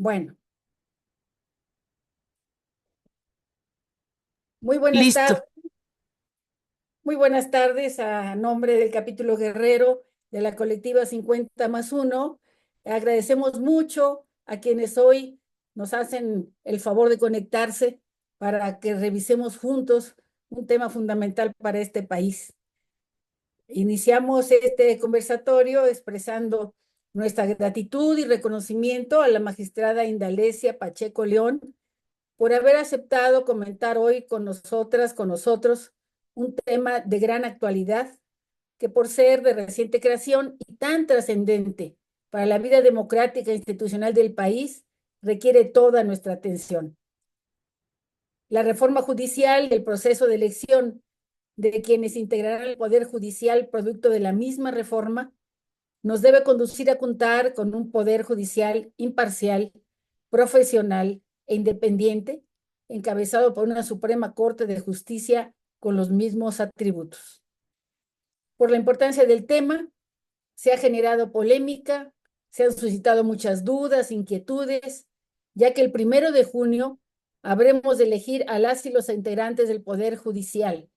Bueno, muy buenas Listo. tardes, muy buenas tardes a nombre del capítulo Guerrero de la colectiva 50+1. Agradecemos mucho a quienes hoy nos hacen el favor de conectarse para que revisemos juntos un tema fundamental para este país. Iniciamos este conversatorio expresando nuestra gratitud y reconocimiento a la magistrada Indalecia Pacheco León por haber aceptado comentar hoy con nosotras, con nosotros, un tema de gran actualidad que por ser de reciente creación y tan trascendente para la vida democrática e institucional del país, requiere toda nuestra atención. La reforma judicial y el proceso de elección de quienes integrarán el Poder Judicial producto de la misma reforma nos debe conducir a contar con un Poder Judicial imparcial, profesional e independiente, encabezado por una Suprema Corte de Justicia con los mismos atributos. Por la importancia del tema, se ha generado polémica, se han suscitado muchas dudas, inquietudes, ya que el 1 de junio habremos de elegir a las y los integrantes del Poder Judicial,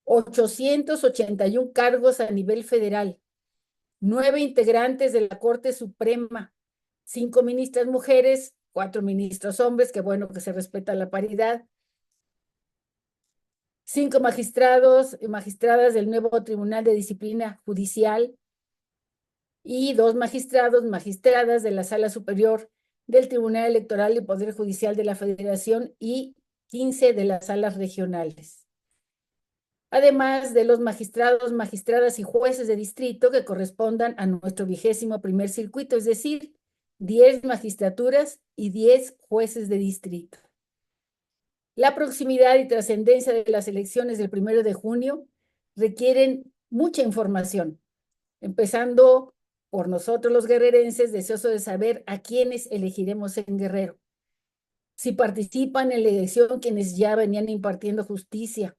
881 cargos a nivel federal, 9 integrantes de la Corte Suprema, 5 ministras mujeres, 4 ministros hombres, que bueno que se respeta la paridad, 5 magistrados y magistradas del nuevo Tribunal de Disciplina Judicial y 2 magistrados, magistradas de la Sala Superior del Tribunal Electoral y Poder Judicial de la Federación y 15 de las salas regionales. Además de los magistrados, magistradas y jueces de distrito que correspondan a nuestro 21º circuito, es decir, 10 magistraturas y 10 jueces de distrito. La proximidad y trascendencia de las elecciones del 1 de junio requieren mucha información, empezando por nosotros los guerrerenses, deseosos de saber a quiénes elegiremos en Guerrero. Si participan en la elección quienes ya venían impartiendo justicia,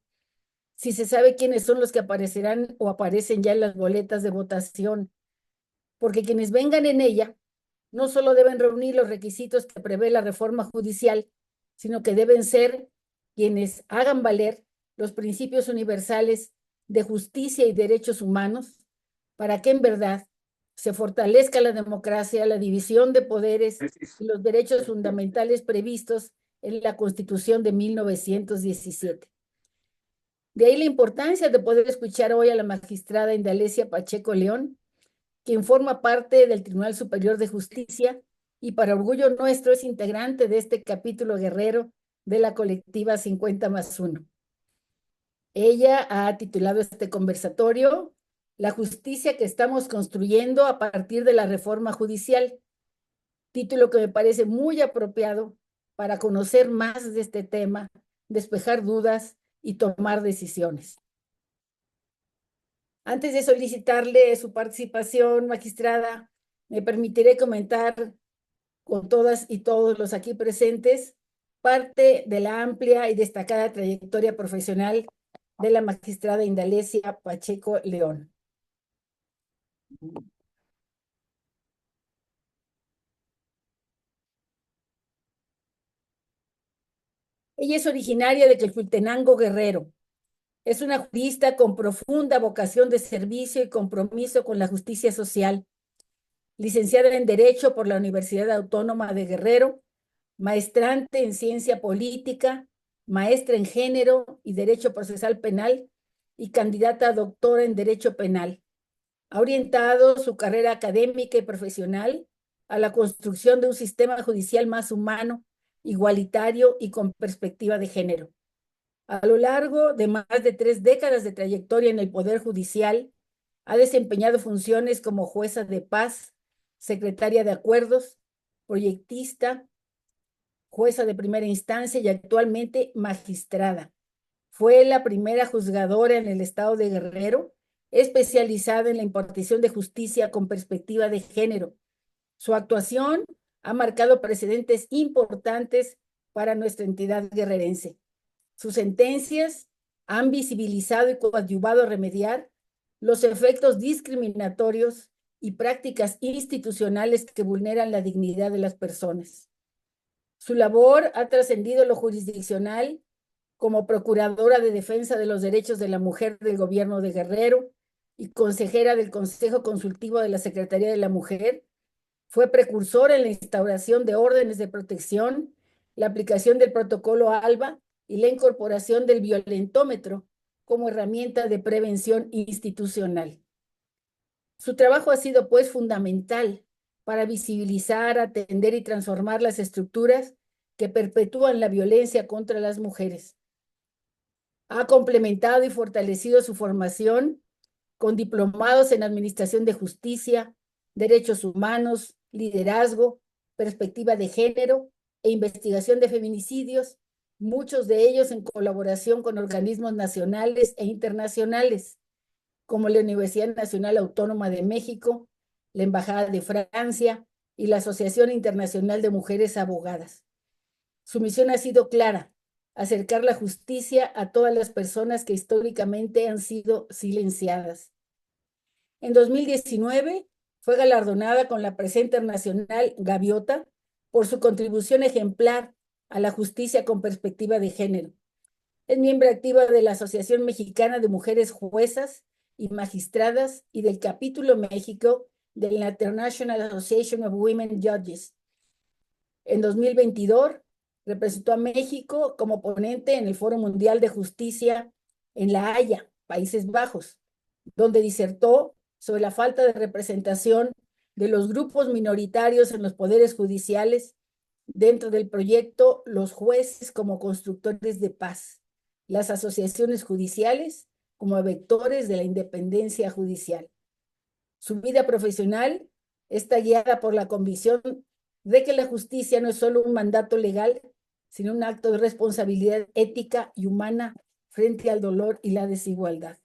si se sabe quiénes son los que aparecerán o aparecen ya en las boletas de votación, porque quienes vengan en ella no solo deben reunir los requisitos que prevé la reforma judicial, sino que deben ser quienes hagan valer los principios universales de justicia y derechos humanos para que en verdad se fortalezca la democracia, la división de poderes y los derechos fundamentales previstos en la Constitución de 1917. De ahí la importancia de poder escuchar hoy a la magistrada Indalecia Pacheco León, quien forma parte del Tribunal Superior de Justicia y para orgullo nuestro es integrante de este capítulo guerrero de la colectiva 50+1. Ella ha titulado este conversatorio La justicia que estamos construyendo a partir de la reforma judicial, título que me parece muy apropiado para conocer más de este tema, despejar dudas y tomar decisiones. Antes de solicitarle su participación, magistrada, me permitiré comentar con todas y todos los aquí presentes parte de la amplia y destacada trayectoria profesional de la magistrada Indalecia Pacheco León. Ella es originaria de Quetzaltenango, Guerrero. Es una jurista con profunda vocación de servicio y compromiso con la justicia social. Licenciada en Derecho por la Universidad Autónoma de Guerrero, maestrante en Ciencia Política, maestra en Género y Derecho Procesal Penal y candidata a doctora en Derecho Penal. Ha orientado su carrera académica y profesional a la construcción de un sistema judicial más humano, igualitario y con perspectiva de género. A lo largo de más de 3 décadas de trayectoria en el Poder Judicial, ha desempeñado funciones como jueza de paz, secretaria de acuerdos, proyectista, jueza de primera instancia y actualmente magistrada. Fue la primera juzgadora en el estado de Guerrero, especializada en la impartición de justicia con perspectiva de género. Su actuación ha marcado precedentes importantes para nuestra entidad guerrerense. Sus sentencias han visibilizado y coadyuvado a remediar los efectos discriminatorios y prácticas institucionales que vulneran la dignidad de las personas. Su labor ha trascendido lo jurisdiccional como Procuradora de Defensa de los Derechos de la Mujer del Gobierno de Guerrero y consejera del Consejo Consultivo de la Secretaría de la Mujer. Fue precursora en la instauración de órdenes de protección, la aplicación del protocolo ALBA y la incorporación del violentómetro como herramienta de prevención institucional. Su trabajo ha sido, pues, fundamental para visibilizar, atender y transformar las estructuras que perpetúan la violencia contra las mujeres. Ha complementado y fortalecido su formación con diplomados en Administración de Justicia, Derechos Humanos, Liderazgo, Perspectiva de Género e Investigación de Feminicidios, muchos de ellos en colaboración con organismos nacionales e internacionales, como la Universidad Nacional Autónoma de México, la Embajada de Francia y la Asociación Internacional de Mujeres Abogadas. Su misión ha sido clara: acercar la justicia a todas las personas que históricamente han sido silenciadas. En 2019 fue galardonada con la Presea Internacional Gaviota por su contribución ejemplar a la justicia con perspectiva de género. Es miembro activa de la Asociación Mexicana de Mujeres Juezas y Magistradas y del Capítulo México de la International Association of Women Judges. En 2022 representó a México como ponente en el Foro Mundial de Justicia en La Haya, Países Bajos, donde disertó sobre la falta de representación de los grupos minoritarios en los poderes judiciales dentro del proyecto Los jueces como constructores de paz, las asociaciones judiciales como vectores de la independencia judicial. Su vida profesional está guiada por la convicción de que la justicia no es solo un mandato legal, sino un acto de responsabilidad ética y humana frente al dolor y la desigualdad.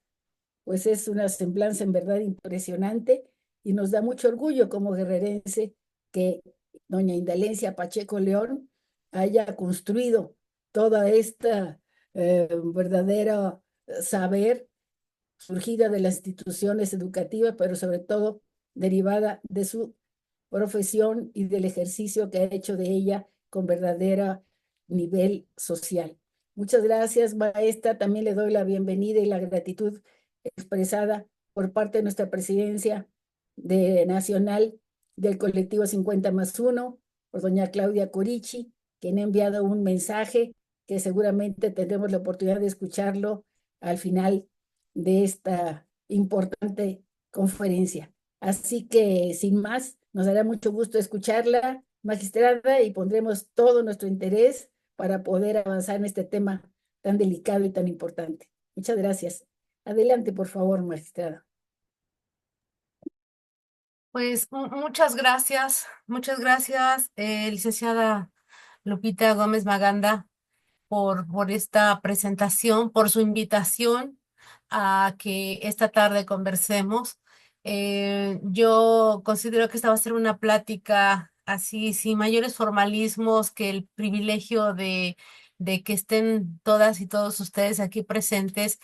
Pues es una semblanza en verdad impresionante y nos da mucho orgullo como guerrerense que doña Indalencia Pacheco León haya construido toda esta verdadera saber surgida de las instituciones educativas, pero sobre todo derivada de su profesión y del ejercicio que ha hecho de ella con verdadero nivel social. Muchas gracias, maestra. También le doy la bienvenida y la gratitud expresada por parte de nuestra presidencia nacional del colectivo 50+1, por doña Claudia Corichi, quien ha enviado un mensaje que seguramente tendremos la oportunidad de escucharlo al final de esta importante conferencia. Así que, sin más, nos dará mucho gusto escucharla, magistrada, y pondremos todo nuestro interés para poder avanzar en este tema tan delicado y tan importante. Muchas gracias. Adelante, por favor, magistrada. Pues muchas gracias, licenciada Lupita Gómez Maganda, por esta presentación, por su invitación a que esta tarde conversemos. Yo considero que esta va a ser una plática así, sin mayores formalismos, que el privilegio de que estén todas y todos ustedes aquí presentes,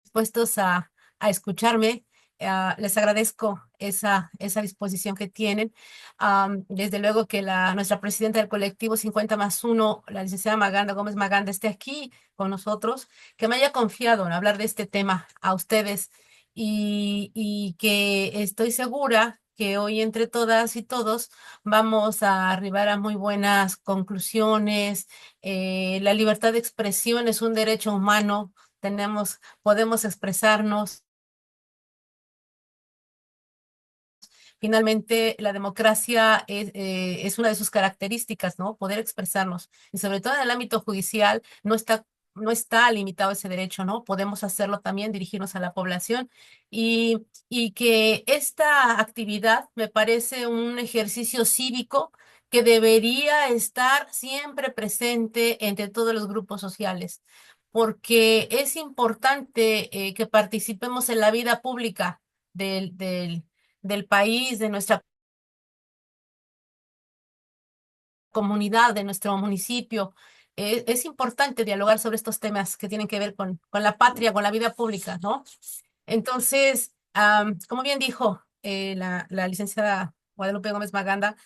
dispuestos a escucharme. Les agradezco esa disposición que tienen. Desde luego que nuestra presidenta del colectivo 50+1, la licenciada Maganda Gómez Maganda, esté aquí con nosotros, que me haya confiado en hablar de este tema a ustedes y que estoy segura que hoy entre todas y todos vamos a arribar a muy buenas conclusiones. La libertad de expresión es un derecho humano. Podemos expresarnos. Finalmente, la democracia es una de sus características, ¿no? Poder expresarnos. Y sobre todo en el ámbito judicial no está limitado ese derecho, ¿no? Podemos hacerlo también, dirigirnos a la población. Y que esta actividad me parece un ejercicio cívico que debería estar siempre presente entre todos los grupos sociales, porque es importante que participemos en la vida pública del país, de nuestra comunidad, de nuestro municipio. Es importante dialogar sobre estos temas que tienen que ver con la patria, con la vida pública, ¿no? Entonces, como bien dijo la licenciada Guadalupe Gómez Maganda,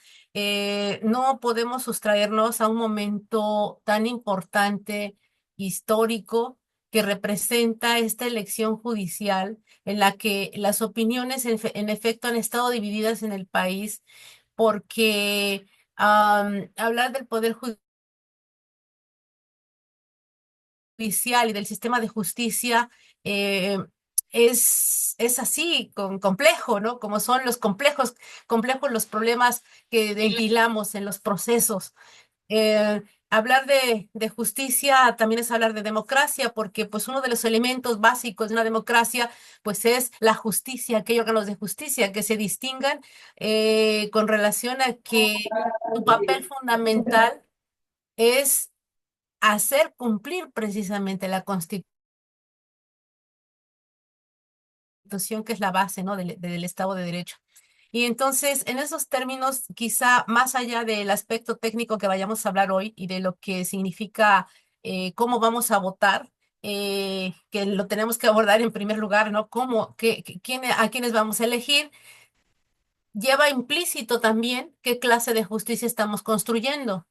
no podemos sustraernos a un momento tan importante, histórico, que representa esta elección judicial en la que las opiniones en efecto han estado divididas en el país, porque hablar del poder judicial y del sistema de justicia eh, es así, complejo, ¿no? Como son los complejos los problemas que ventilamos en los procesos. Eh, Hablar de justicia también es hablar de democracia, porque pues uno de los elementos básicos de una democracia pues es la justicia, aquellos órganos de justicia que se distingan con relación a que su papel fundamental es hacer cumplir precisamente la Constitución, que es la base, ¿no? del Estado de Derecho. Y entonces, en esos términos, quizá más allá del aspecto técnico que vayamos a hablar hoy y de lo que significa cómo vamos a votar, que lo tenemos que abordar en primer lugar, ¿no? A quiénes vamos a elegir, lleva implícito también qué clase de justicia estamos construyendo.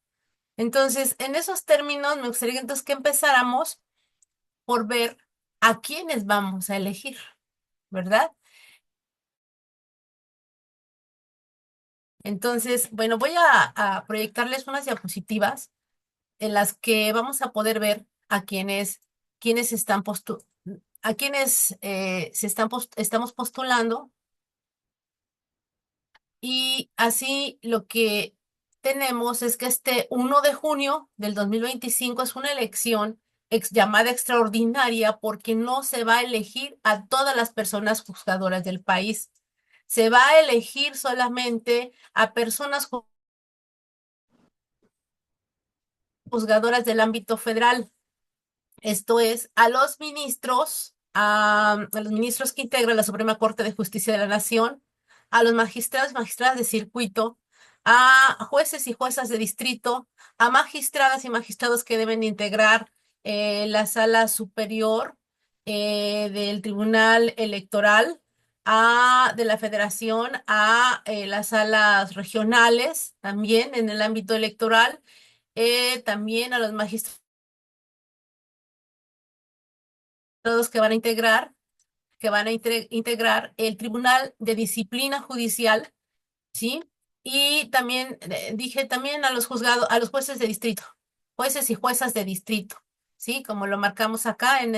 Entonces, en esos términos, me gustaría entonces que empezáramos por ver a quiénes vamos a elegir, ¿verdad? Entonces, bueno, voy a proyectarles unas diapositivas en las que vamos a poder ver a quienes a quienes estamos postulando, y así lo que tenemos es que este 1 de junio del 2025 es una elección llamada extraordinaria porque no se va a elegir a todas las personas juzgadoras del país. Se va a elegir solamente a personas juzgadoras del ámbito federal. Esto es, a los ministros que integran la Suprema Corte de Justicia de la Nación, a los magistrados y magistradas de circuito, a jueces y juezas de distrito, a magistradas y magistrados que deben integrar la sala superior del Tribunal Electoral, de la Federación, a las salas regionales también en el ámbito electoral, también a los magistrados que van a integrar el Tribunal de Disciplina Judicial, ¿sí? Y también dije también a los juzgados, a los jueces de distrito, jueces y juezas de distrito, ¿sí? Como lo marcamos acá en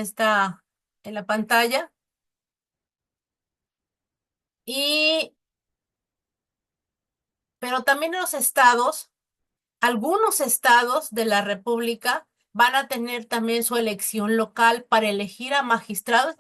la pantalla. Y, pero también en los estados, algunos estados de la República van a tener también su elección local para elegir a magistrados,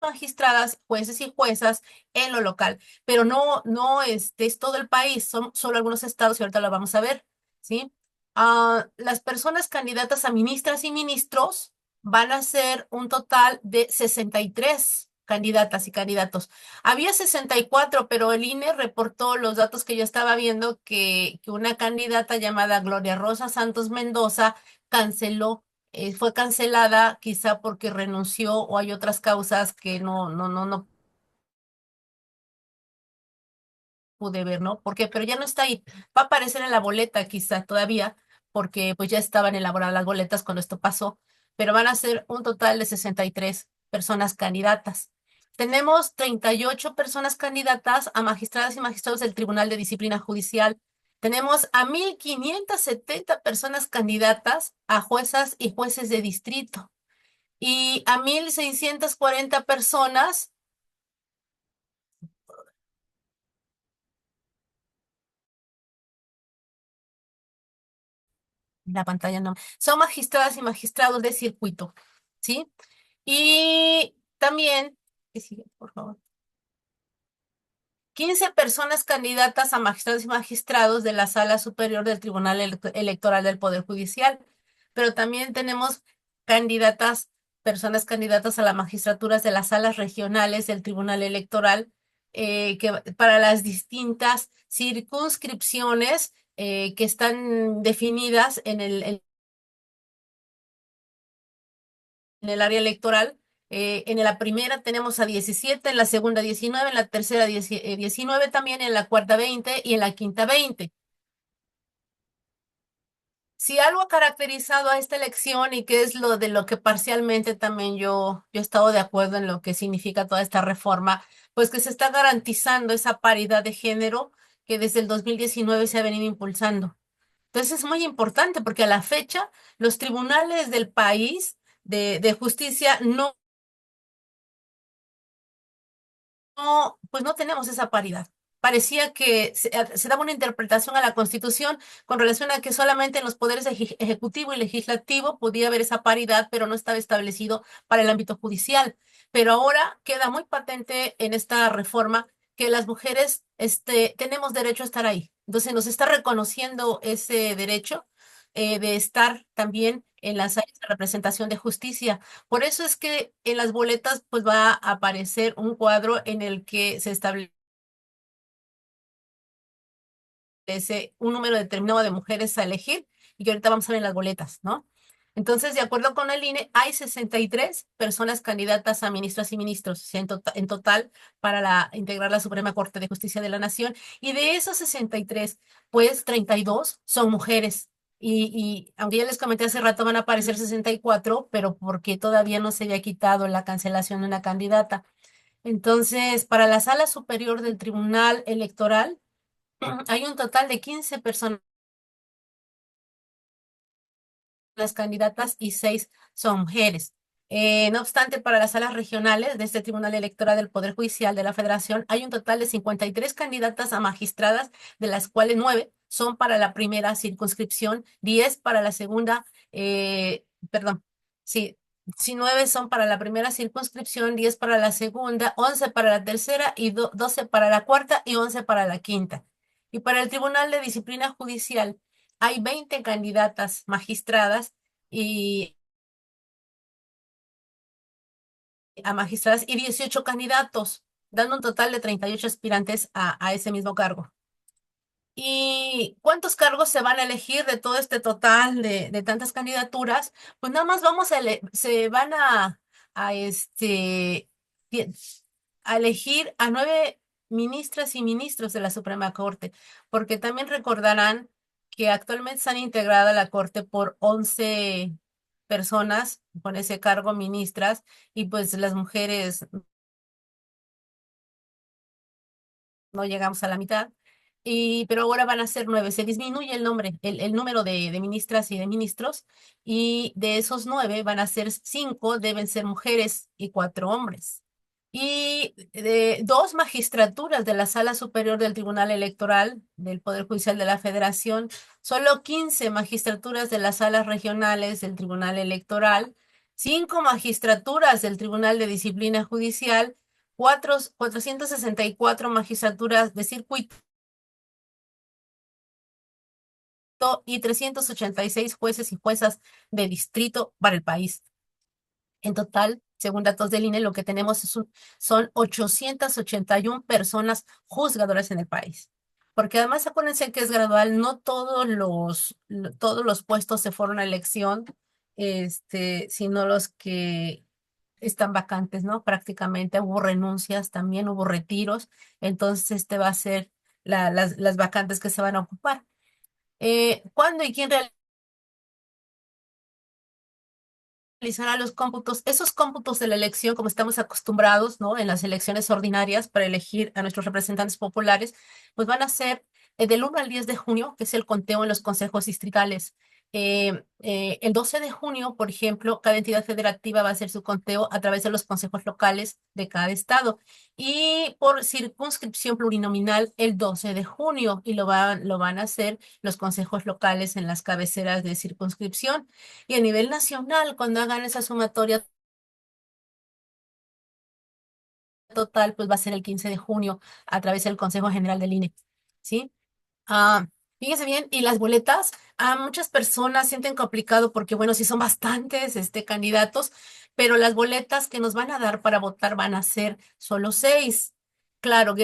magistradas, jueces y juezas en lo local, pero no es todo el país, son solo algunos estados y ahorita lo vamos a ver, ¿sí? Las personas candidatas a ministras y ministros van a ser un total de 63 candidatas y candidatos. Había 64, pero el INE reportó los datos que yo estaba viendo que una candidata llamada Gloria Rosa Santos Mendoza fue cancelada quizá porque renunció o hay otras causas que no pude ver, ¿no? ¿Por qué? Pero ya no está ahí. Va a aparecer en la boleta quizá todavía, porque pues ya estaban elaboradas las boletas cuando esto pasó, pero van a ser un total de 63 personas candidatas. Tenemos 38 personas candidatas a magistradas y magistrados del Tribunal de Disciplina Judicial. Tenemos a 1,570 personas candidatas a juezas y jueces de distrito y a 1,640 personas, la pantalla no, son magistradas y magistrados de circuito, ¿sí? Y también, ¿qué sigue, por favor? 15 personas candidatas a magistrados y magistrados de la Sala Superior del Tribunal Electoral del Poder Judicial, pero también tenemos candidatas, personas candidatas a las magistraturas de las salas regionales del Tribunal Electoral, para las distintas circunscripciones que están definidas en el área electoral, En la primera tenemos a 17, en la segunda 19, en la tercera 19 también, en la cuarta 20 y en la quinta 20. Si algo ha caracterizado a esta elección y que es lo de lo que parcialmente también yo he estado de acuerdo en lo que significa toda esta reforma, pues que se está garantizando esa paridad de género que desde el 2019 se ha venido impulsando. Entonces es muy importante porque a la fecha los tribunales del país de justicia pues no tenemos esa paridad. Parecía que se daba una interpretación a la Constitución con relación a que solamente en los poderes ejecutivo y legislativo podía haber esa paridad, pero no estaba establecido para el ámbito judicial. Pero ahora queda muy patente en esta reforma que las mujeres tenemos derecho a estar ahí. Entonces nos está reconociendo ese derecho de estar también en las áreas de representación de justicia. Por eso es que en las boletas pues va a aparecer un cuadro en el que se establece un número determinado de mujeres a elegir y que ahorita vamos a ver en las boletas, ¿no? Entonces, de acuerdo con el INE, hay 63 personas candidatas a ministras y ministros, o sea, en total para integrar la Suprema Corte de Justicia de la Nación. Y de esos 63, pues 32 son mujeres. Y aunque ya les comenté hace rato, van a aparecer 64, pero porque todavía no se había quitado la cancelación de una candidata. Entonces, para la Sala Superior del Tribunal Electoral, hay un total de 15 personas candidatas y 6 son mujeres. No obstante, para las salas regionales de este Tribunal Electoral del Poder Judicial de la Federación hay un total de 53 candidatas a magistradas, de las cuales 9 son para la primera circunscripción, 10 para la segunda, perdón, sí, sí, 9 son para la primera circunscripción, 10 para la segunda, 11 para la tercera y 12 para la cuarta y 11 para la quinta. Y para el Tribunal de Disciplina Judicial hay 20 candidatas magistradas y a magistradas y 18 candidatos, dando un total de 38 aspirantes a ese mismo cargo. ¿Y cuántos cargos se van a elegir de todo este total de tantas candidaturas? Pues nada más se van a, este, ti- a elegir a 9 ministras y ministros de la Suprema Corte, porque también recordarán que actualmente están integrada la Corte por 11 personas con ese cargo ministras y pues las mujeres no llegamos a la mitad. Pero ahora van a ser 9. Se disminuye el número de ministras y de ministros, y de esos 9 van a ser 5, deben ser mujeres y 4 hombres. Y de 2 magistraturas de la Sala Superior del Tribunal Electoral del Poder Judicial de la Federación, solo 15 magistraturas de las salas regionales del Tribunal Electoral, 5 magistraturas del Tribunal de Disciplina Judicial, 464 magistraturas de circuito y 386 jueces y juezas de distrito para el país. En total, según datos del INE, lo que tenemos son 881 personas juzgadoras en el país. Porque además acuérdense que es gradual, no todos los puestos se fueron a elección, sino los que están vacantes, ¿no? Prácticamente hubo renuncias, también hubo retiros, entonces este va a ser las vacantes que se van a ocupar. ¿Cuándo y quién realizará los cómputos? Esos cómputos de la elección, como estamos acostumbrados, ¿no? En las elecciones ordinarias para elegir a nuestros representantes populares, pues van a ser del 1 al 10 de junio, que es el conteo en los consejos distritales. El 12 de junio, por ejemplo, cada entidad federativa va a hacer su conteo a través de los consejos locales de cada estado. Y por circunscripción plurinominal, el 12 de junio, y lo van a hacer los consejos locales en las cabeceras de circunscripción. Y a nivel nacional, cuando hagan esa sumatoria total, pues va a ser el 15 de junio a través del Consejo General del INE. ¿Sí? Ah, fíjense bien, y las boletas, a muchas personas sienten complicado porque, bueno, sí son bastantes candidatos, pero las boletas que nos van a dar para votar van a ser solo 6. Claro,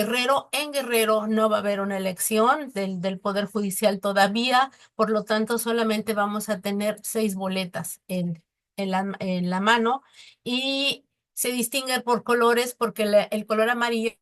en Guerrero no va a haber una elección del Poder Judicial todavía, por lo tanto solamente vamos a tener 6 boletas en la mano. Y se distingue por colores porque el color amarillo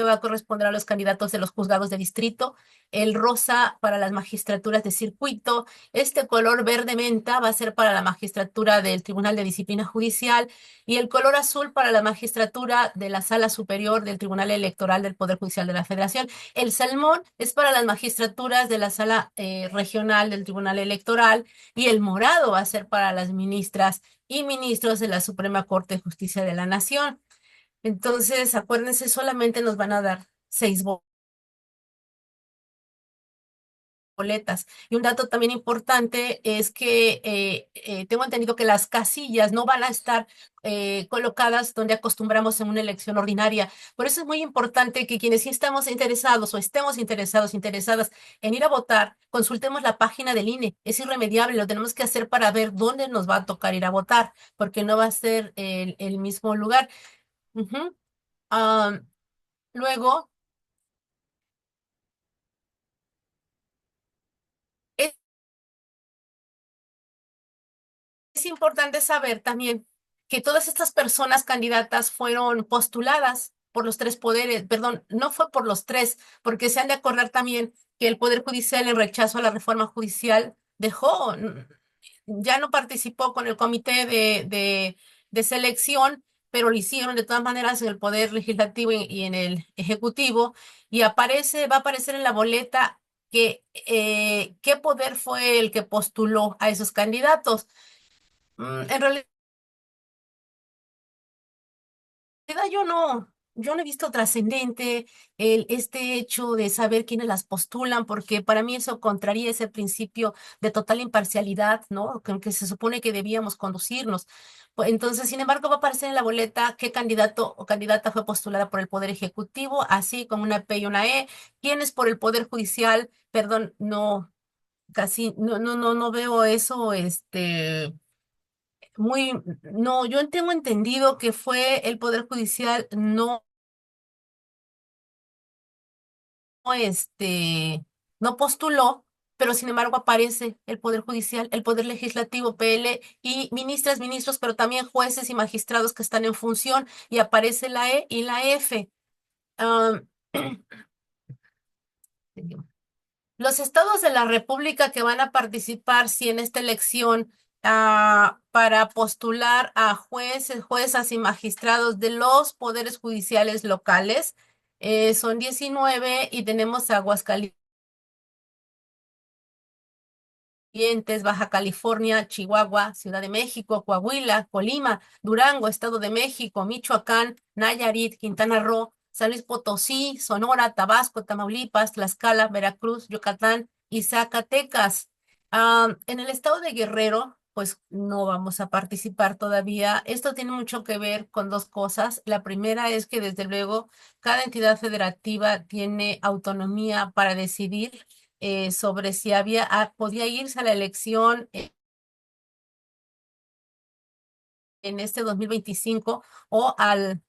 va a corresponder a los candidatos de los juzgados de distrito, el rosa para las magistraturas de circuito, este color verde menta va a ser para la magistratura del Tribunal de Disciplina Judicial y el color azul para la magistratura de la Sala Superior del Tribunal Electoral del Poder Judicial de la Federación. El salmón es para las magistraturas de la Sala Regional del Tribunal Electoral y el morado va a ser para las ministras y ministros de la Suprema Corte de Justicia de la Nación. Entonces, acuérdense, solamente nos van a dar 6 boletas. Y un dato también importante es que tengo entendido que las casillas no van a estar colocadas donde acostumbramos en una elección ordinaria. Por eso es muy importante que quienes sí estamos interesados o estemos interesados, interesadas en ir a votar, consultemos la página del INE. Es irremediable, lo tenemos que hacer para ver dónde nos va a tocar ir a votar, porque no va a ser el mismo lugar. Ujú. Ah, luego, es es importante saber también que todas estas personas candidatas fueron postuladas por los tres poderes, perdón, no fue por los tres, porque se han de acordar también que el Poder Judicial en rechazo a la reforma judicial dejó, ya no participó con el comité de selección, pero lo hicieron de todas maneras en el Poder Legislativo y en el Ejecutivo, y va a aparecer en la boleta que qué poder fue el que postuló a esos candidatos. En realidad yo no he visto trascendente este hecho de saber quiénes las postulan, porque para mí eso contraría ese principio de total imparcialidad, ¿no? Con que se supone que debíamos conducirnos. Entonces, sin embargo, va a aparecer en la boleta qué candidato o candidata fue postulada por el Poder Ejecutivo, así como una P y una E. ¿Quiénes por el Poder Judicial? Perdón, no, casi, no veo eso, no, yo tengo entendido que fue el Poder Judicial, no, no postuló, pero sin embargo aparece el Poder Judicial, el Poder Legislativo, PL, y ministras, ministros, pero también jueces y magistrados que están en función, y aparece la E y la F. Am, Los estados de la República que van a participar, sí, en esta elección, para postular a jueces, juezas y magistrados de los poderes judiciales locales, son 19 y tenemos a Aguascalientes, Baja California, Chihuahua, Ciudad de México, Coahuila, Colima, Durango, Estado de México, Michoacán, Nayarit, Quintana Roo, San Luis Potosí, Sonora, Tabasco, Tamaulipas, Tlaxcala, Veracruz, Yucatán y Zacatecas. En el estado de Guerrero, pues no vamos a participar todavía. Esto tiene mucho que ver con dos cosas. La primera es que desde luego cada entidad federativa tiene autonomía para decidir sobre si podía irse a la elección en este 2025 o al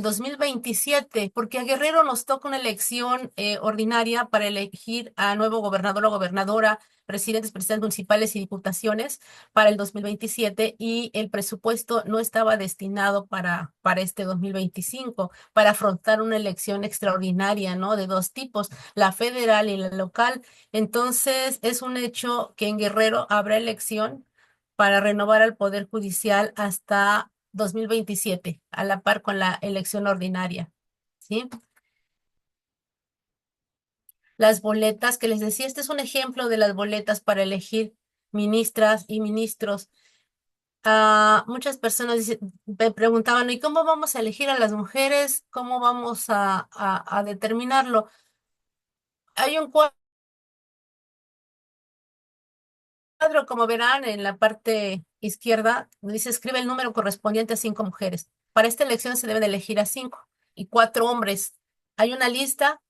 2027, porque a Guerrero nos toca una elección ordinaria para elegir a nuevo gobernador o gobernadora, presidentes municipales y diputaciones para el 2027 y el presupuesto no estaba destinado para este 2025, para afrontar una elección extraordinaria, ¿no? De dos tipos, la federal y la local. Entonces, es un hecho que en Guerrero habrá elección para renovar al Poder Judicial hasta 2027, a la par con la elección ordinaria, ¿sí? Las boletas que les decía, este es un ejemplo de las boletas para elegir ministras y ministros. Muchas personas me preguntaban, ¿y cómo vamos a elegir a las mujeres? ¿Cómo vamos a determinarlo? Hay un cuadro, como verán, en la parte izquierda, donde dice escribe el número correspondiente a 5 mujeres. Para esta elección se deben elegir a 5 y 4 hombres. Hay una lista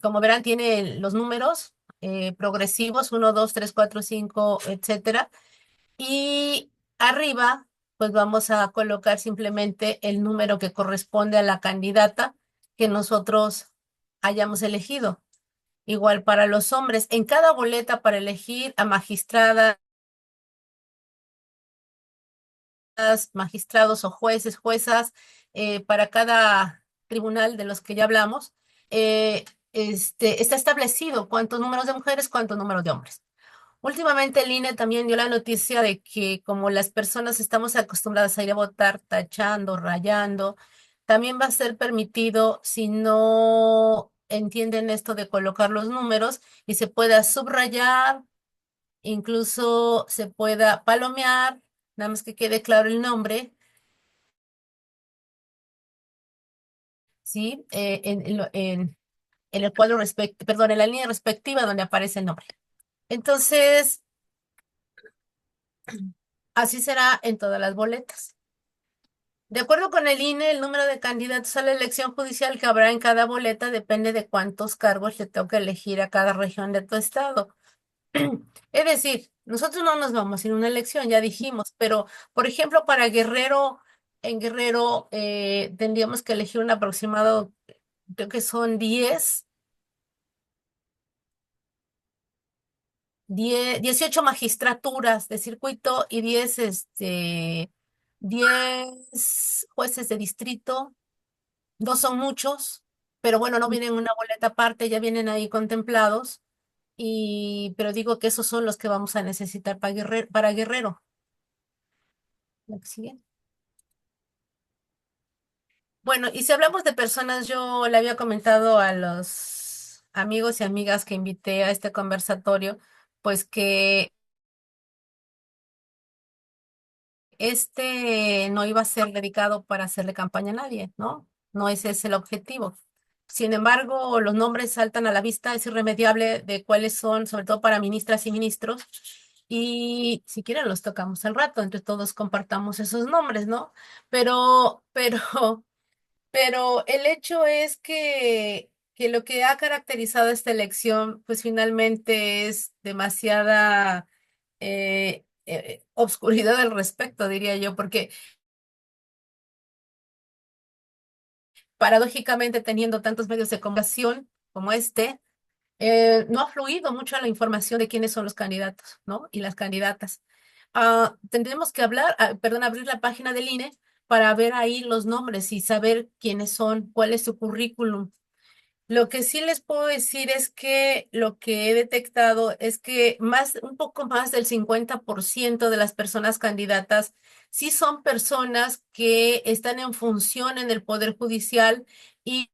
como verán, tiene los números progresivos, 1, 2, 3, 4, 5, etcétera. Y arriba, pues vamos a colocar simplemente el número que corresponde a la candidata que nosotros hayamos elegido. Igual para los hombres, en cada boleta para elegir a magistrada magistrados o jueces, juezas, para cada tribunal de los que ya hablamos, eh, está establecido cuántos números de mujeres, cuántos números de hombres. Últimamente el INE también dio la noticia de que como las personas estamos acostumbradas a ir a votar tachando, rayando, también va a ser permitido si no entienden esto de colocar los números y se pueda subrayar, incluso se pueda palomear, nada más que quede claro el nombre, ¿sí? En el cuadro perdón, en la línea respectiva donde aparece el nombre. Entonces, así será en todas las boletas. De acuerdo con el INE, el número de candidatos a la elección judicial que habrá en cada boleta depende de cuántos cargos le toca elegir a cada región de tu estado. Es decir, nosotros no nos vamos a ir a una elección, ya dijimos, pero por ejemplo, para Guerrero, en Guerrero tendríamos que elegir un aproximado, creo que son 18 magistraturas de circuito y 10 jueces de distrito. No son muchos, pero bueno, no vienen en una boleta aparte, ya vienen ahí contemplados. Pero digo que esos son los que vamos a necesitar para Guerrero. ¿La que sigue? Bueno, y si hablamos de personas, yo le había comentado a los amigos y amigas que invité a este conversatorio, pues que no iba a ser dedicado para hacerle campaña a nadie, ¿no? No ese es el objetivo. Sin embargo, los nombres saltan a la vista, es irremediable de cuáles son, sobre todo para ministras y ministros. Y si quieren los tocamos al rato, entre todos compartamos esos nombres, ¿no? Pero, pero el hecho es que lo que ha caracterizado esta elección, pues finalmente es demasiada obscuridad al respecto, diría yo, porque paradójicamente teniendo tantos medios de comunicación como no ha fluido mucho la información de quiénes son los candidatos, ¿no? Y las candidatas. Tendremos que perdón, abrir la página del INE para ver ahí los nombres y saber quiénes son, cuál es su currículum. Lo que sí les puedo decir es que lo que he detectado es que un poco más del 50% de las personas candidatas sí son personas que están en función en el Poder Judicial y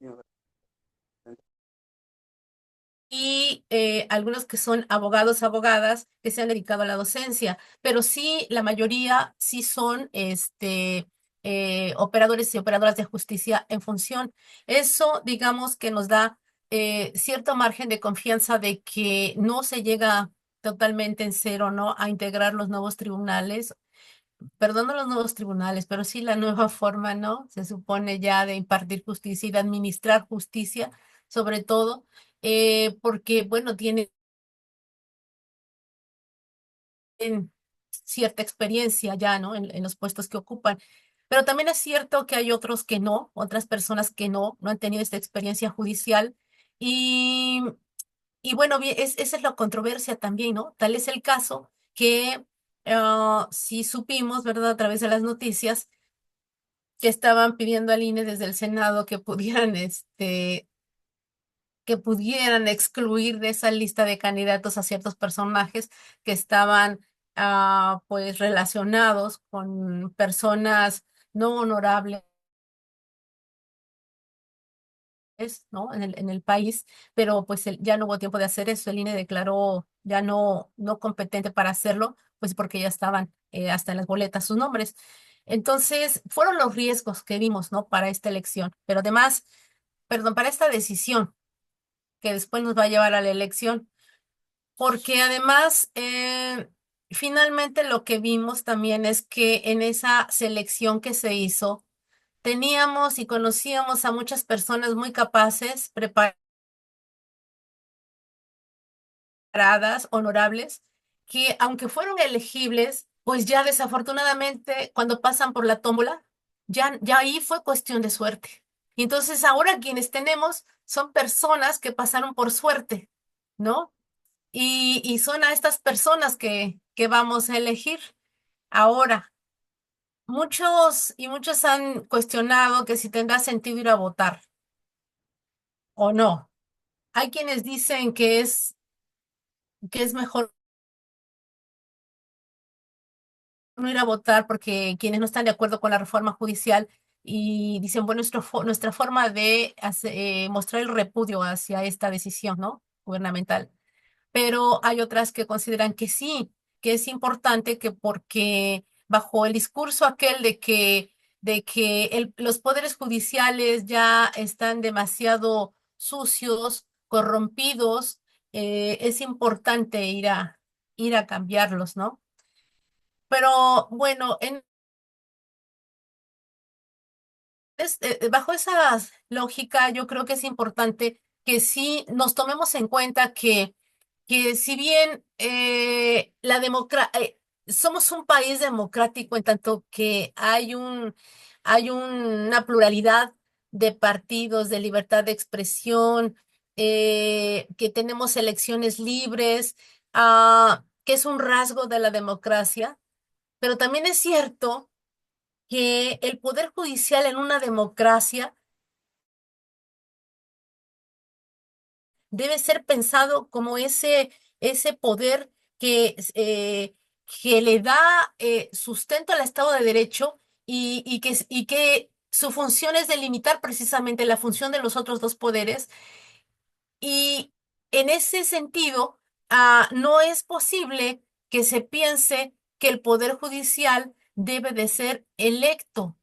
algunos que son abogados, abogadas que se han dedicado a la docencia, pero sí, la mayoría sí son operadores y operadoras de justicia en función. Eso, digamos, que nos da cierto margen de confianza de que no se llega totalmente en cero, ¿no? A integrar los nuevos tribunales, perdón, no los nuevos tribunales, pero sí la nueva forma, ¿no? Se supone ya de impartir justicia y de administrar justicia, sobre todo, porque, bueno, tienen cierta experiencia ya, ¿no? En los puestos que ocupan. Pero también es cierto que hay otros que no, otras personas que no han tenido esta experiencia judicial. Y, y bueno, bien, esa es la controversia también, ¿no? Tal es el caso que si supimos, ¿verdad? A través de las noticias que estaban pidiendo al INE desde el Senado que pudieran excluir de esa lista de candidatos a ciertos personajes que estaban pues relacionados con personas no honorables, ¿no? En el país, pero pues ya no hubo tiempo de hacer eso. El INE declaró ya no competente para hacerlo, pues porque ya estaban hasta en las boletas sus nombres. Entonces, fueron los riesgos que vimos, ¿no? Para esta elección, pero además, perdón, para esta decisión que después nos va a llevar a la elección, porque además, finalmente lo que vimos también es que en esa selección que se hizo, teníamos y conocíamos a muchas personas muy capaces, preparadas, honorables, que aunque fueron elegibles, pues ya desafortunadamente cuando pasan por la tómbola, ya ahí fue cuestión de suerte. Y entonces ahora quienes tenemos son personas que pasaron por suerte, ¿no? Y son a estas personas que vamos a elegir ahora. muchos han cuestionado que si tendrá sentido ir a votar o no. Hay quienes dicen que es mejor no ir a votar porque quienes no están de acuerdo con la reforma judicial y dicen, bueno, nuestra forma de mostrar el repudio hacia esta decisión, ¿no? Gubernamental. Pero hay otras que consideran que sí, que es importante que porque bajo el discurso aquel de que los poderes judiciales ya están demasiado sucios, corrompidos, es importante ir a cambiarlos, ¿no? Pero bueno, bajo esa lógica, yo creo que es importante que sí nos tomemos en cuenta que si bien somos un país democrático en tanto que hay una pluralidad de partidos, de libertad de expresión, que tenemos elecciones libres, que es un rasgo de la democracia, pero también es cierto que el poder judicial en una democracia debe ser pensado como ese poder que le da sustento al Estado de Derecho y que su función es delimitar precisamente la función de los otros dos poderes. Y en ese sentido, no es posible que se piense que el Poder Judicial debe de ser electo,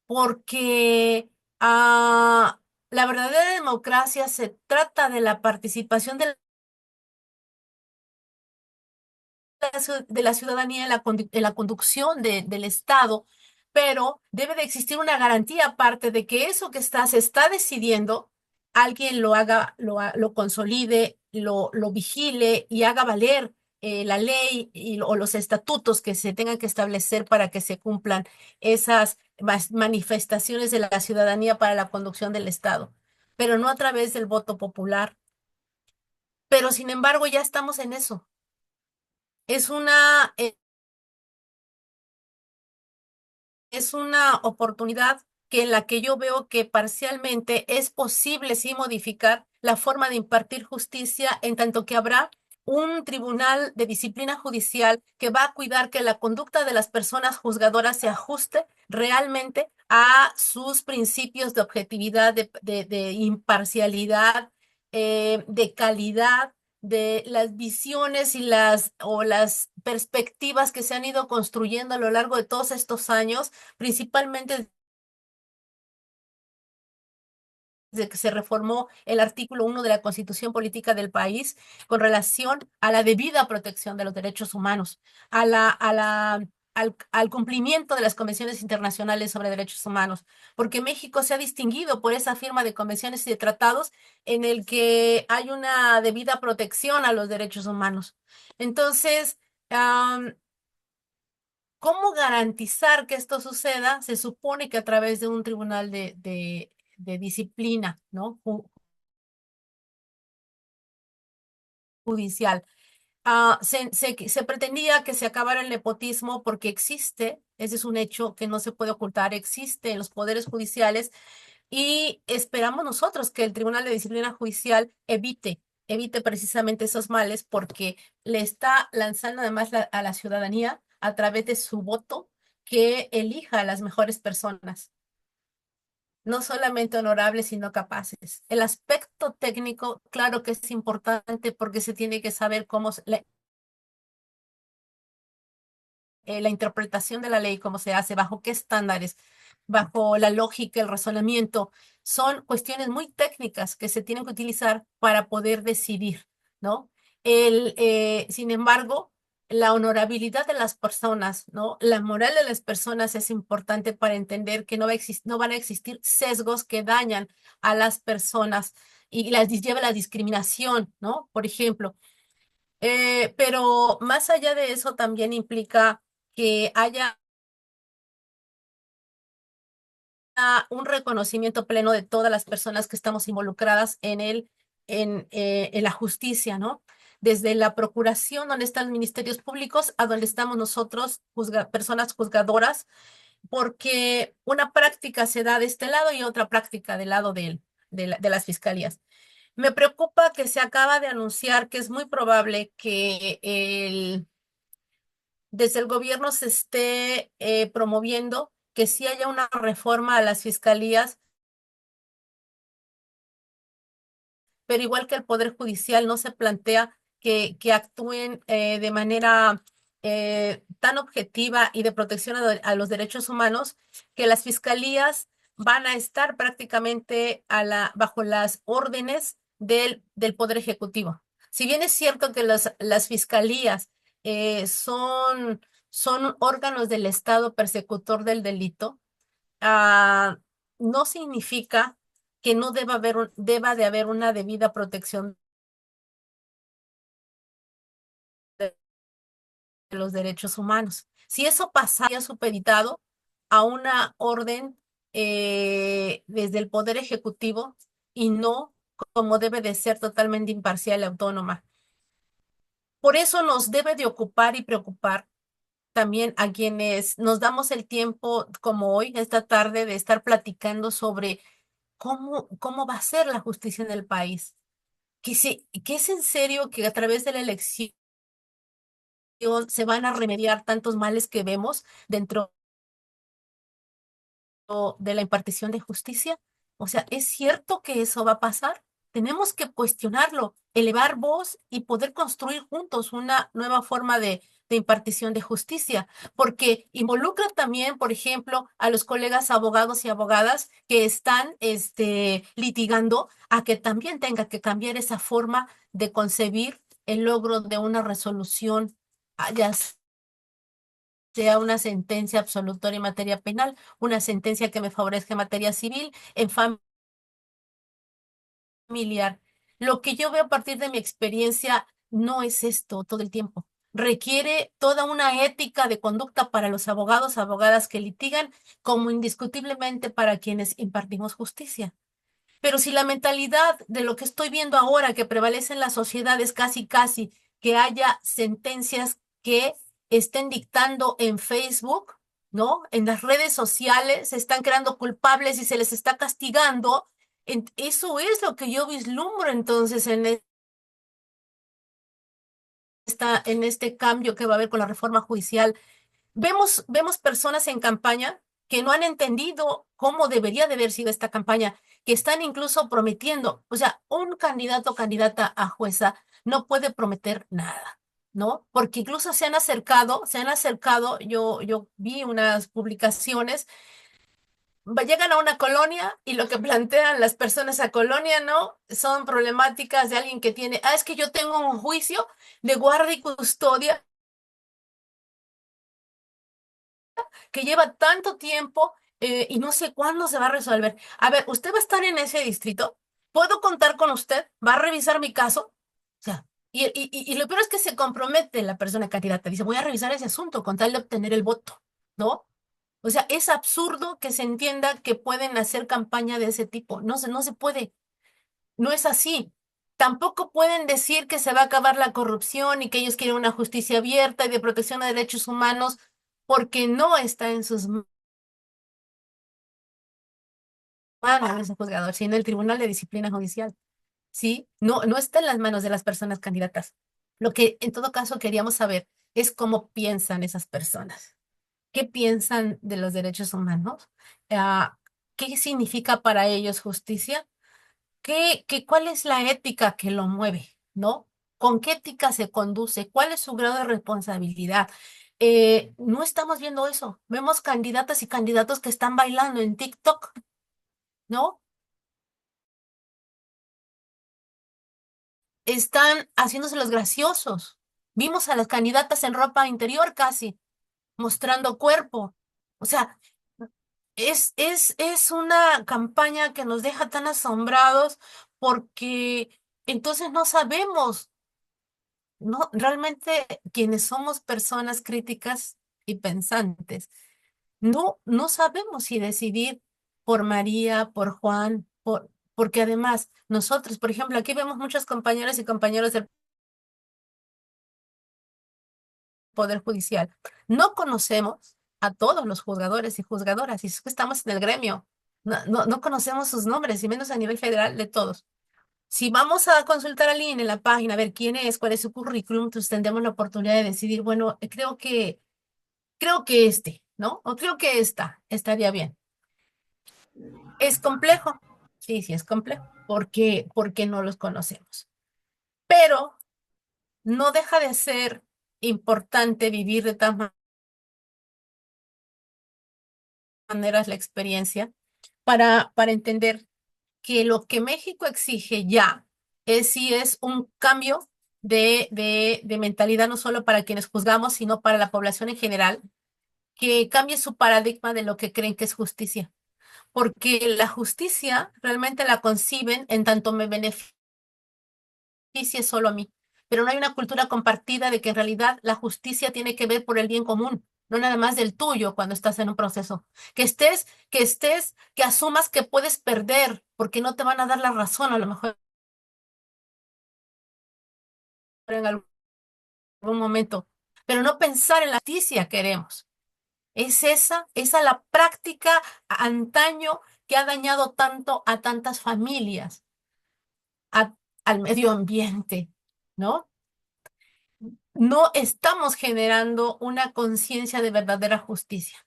porque la verdadera democracia se trata de la participación de la ciudadanía en en la conducción del Estado, pero debe de existir una garantía aparte de que eso que se está decidiendo, alguien lo haga, lo consolide, lo vigile y haga valer la ley o los estatutos que se tengan que establecer para que se cumplan esas manifestaciones de la ciudadanía para la conducción del Estado, pero no a través del voto popular. Pero sin embargo, ya estamos en eso. Es una, es una oportunidad en la que yo veo que parcialmente es posible sí modificar la forma de impartir justicia en tanto que habrá un tribunal de disciplina judicial que va a cuidar que la conducta de las personas juzgadoras se ajuste realmente a sus principios de objetividad, de imparcialidad, de calidad, de las visiones y las perspectivas que se han ido construyendo a lo largo de todos estos años, principalmente desde que se reformó el artículo 1 de la Constitución Política del país con relación a la debida protección de los derechos humanos, al cumplimiento de las convenciones internacionales sobre derechos humanos, porque México se ha distinguido por esa firma de convenciones y de tratados en el que hay una debida protección a los derechos humanos. Entonces, ¿cómo garantizar que esto suceda? Se supone que a través de un tribunal de disciplina, ¿no? Judicial. Se pretendía que se acabara el nepotismo porque existe, ese es un hecho que no se puede ocultar, existe en los poderes judiciales y esperamos nosotros que el Tribunal de Disciplina Judicial evite precisamente esos males porque le está lanzando además a la ciudadanía a través de su voto que elija a las mejores personas, no solamente honorables, sino capaces. El aspecto técnico, claro que es importante porque se tiene que saber cómo la interpretación de la ley, cómo se hace, bajo qué estándares, bajo la lógica, el razonamiento. Son cuestiones muy técnicas que se tienen que utilizar para poder decidir, ¿no? Sin embargo, la honorabilidad de las personas, ¿no? La moral de las personas es importante para entender que no van a existir sesgos que dañan a las personas y las lleva a la discriminación, ¿no? Por ejemplo, pero más allá de eso también implica que haya un reconocimiento pleno de todas las personas que estamos involucradas en la justicia, ¿no? Desde la procuración, donde están los ministerios públicos, a donde estamos nosotros, personas juzgadoras, porque una práctica se da de este lado y otra práctica del lado de las fiscalías. Me preocupa que se acaba de anunciar que es muy probable que desde el gobierno se esté promoviendo que sí haya una reforma a las fiscalías, pero igual que el Poder Judicial no se plantea que actúen de manera tan objetiva y de protección a los derechos humanos, que las fiscalías van a estar prácticamente bajo las órdenes del Poder Ejecutivo. Si bien es cierto que las fiscalías son órganos del Estado persecutor del delito, ah, no significa que no deba de haber una debida protección de los derechos humanos. Si eso pasaría supeditado a una orden desde el Poder Ejecutivo y no como debe de ser totalmente imparcial y autónoma. Por eso nos debe de ocupar y preocupar también a quienes nos damos el tiempo, como hoy, esta tarde, de estar platicando sobre cómo va a ser la justicia en el país. Que es en serio que a través de la elección se van a remediar tantos males que vemos dentro de la impartición de justicia. O sea, ¿es cierto que eso va a pasar? Tenemos que cuestionarlo, elevar voz y poder construir juntos una nueva forma de impartición de justicia, porque involucra también, por ejemplo, a los colegas abogados y abogadas que están litigando a que también tenga que cambiar esa forma de concebir el logro de una resolución, ya sea una sentencia absolutoria en materia penal, una sentencia que me favorezca en materia civil, en familiar. Lo que yo veo a partir de mi experiencia no es esto todo el tiempo. Requiere toda una ética de conducta para los abogados, abogadas que litigan, como indiscutiblemente para quienes impartimos justicia. Pero si la mentalidad de lo que estoy viendo ahora que prevalece en la sociedad es casi, casi que haya sentencias que estén dictando en Facebook, ¿no? En las redes sociales se están creando culpables y se les está castigando. Eso es lo que yo vislumbro entonces en este cambio que va a haber con la reforma judicial. Vemos personas en campaña que no han entendido cómo debería de haber sido esta campaña, que están incluso prometiendo, o sea, un candidato o candidata a jueza no puede prometer nada, ¿no? Porque incluso yo vi unas publicaciones, llegan a una colonia y lo que plantean las personas a colonia, ¿no? Son problemáticas de alguien que tiene, es que yo tengo un juicio de guardia y custodia que lleva tanto tiempo y no sé cuándo se va a resolver. A ver, ¿usted va a estar en ese distrito? ¿Puedo contar con usted? ¿Va a revisar mi caso? O sea, y lo peor es que se compromete la persona candidata. Dice, voy a revisar ese asunto con tal de obtener el voto, ¿no? O sea, es absurdo que se entienda que pueden hacer campaña de ese tipo. No se puede. No es así. Tampoco pueden decir que se va a acabar la corrupción y que ellos quieren una justicia abierta y de protección de derechos humanos porque no está en sus manos el juzgador, sino el Tribunal de Disciplina Judicial. ¿Sí? No está en las manos de las personas candidatas. Lo que en todo caso queríamos saber es cómo piensan esas personas. ¿Qué piensan de los derechos humanos? Ah, ¿Qué significa para ellos justicia? ¿Cuál es la ética que lo mueve? ¿No? ¿Con qué ética se conduce? ¿Cuál es su grado de responsabilidad? No estamos viendo eso. Vemos candidatas y candidatos que están bailando en TikTok, ¿no? Están haciéndose los graciosos. Vimos a las candidatas en ropa interior casi, mostrando cuerpo. O sea, es una campaña que nos deja tan asombrados porque entonces no sabemos, no, realmente quienes somos personas críticas y pensantes, no sabemos si decidir por María, por Juan, porque además nosotros, por ejemplo, aquí vemos muchos compañeros y compañeros del Poder Judicial. No conocemos, a todos los juzgadores y juzgadoras, y es que estamos en el gremio. No conocemos sus nombres, y menos a nivel federal de todos. Si vamos a consultar al INE en la página, a ver quién es, cuál es su currículum, entonces tendremos la oportunidad de decidir, bueno, creo que este, ¿no? O creo que esta estaría bien. ¿Es complejo? Sí, sí es complejo, porque no los conocemos. Pero no deja de ser importante vivir de todas maneras la experiencia para entender que lo que México exige ya sí es un cambio de mentalidad, no solo para quienes juzgamos, sino para la población en general, que cambie su paradigma de lo que creen que es justicia. Porque la justicia realmente la conciben en tanto me beneficie solo a mí. Pero no hay una cultura compartida de que en realidad la justicia tiene que ver por el bien común, no nada más del tuyo cuando estás en un proceso. Que asumas que puedes perder porque no te van a dar la razón a lo mejor en algún momento, pero no pensar en la justicia queremos. Es esa la práctica antaño que ha dañado tanto a tantas familias, a- al medio ambiente, ¿no? No estamos generando una conciencia de verdadera justicia.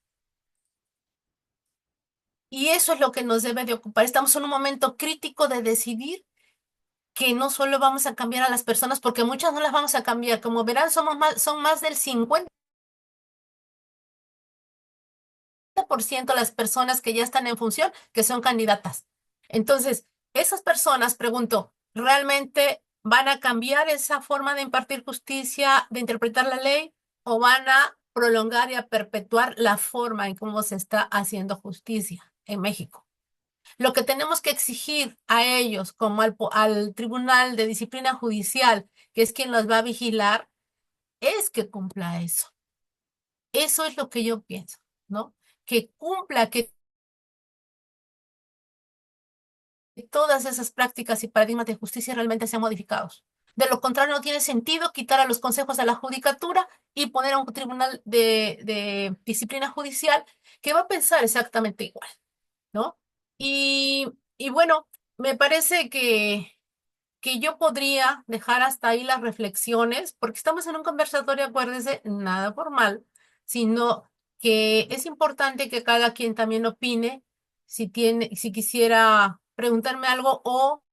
Y eso es lo que nos debe de ocupar. Estamos en un momento crítico de decidir que no solo vamos a cambiar a las personas, porque muchas no las vamos a cambiar. Como verán, son más del 50% las personas que ya están en función, que son candidatas. Entonces, esas personas, pregunto, ¿realmente van a cambiar esa forma de impartir justicia, de interpretar la ley, o van a prolongar y a perpetuar la forma en cómo se está haciendo justicia en México? Lo que tenemos que exigir a ellos, como al Tribunal de Disciplina Judicial, que es quien los va a vigilar, es que cumpla eso. Eso es lo que yo pienso, ¿no? Que cumpla, que todas esas prácticas y paradigmas de justicia realmente sean modificados. De lo contrario, no tiene sentido quitar a los consejos de la judicatura y poner a un tribunal de disciplina judicial que va a pensar exactamente igual, ¿no? Y bueno, me parece que yo podría dejar hasta ahí las reflexiones, porque estamos en un conversatorio, acuérdense, nada formal, sino que es importante que cada quien también opine si quisiera preguntarme algo o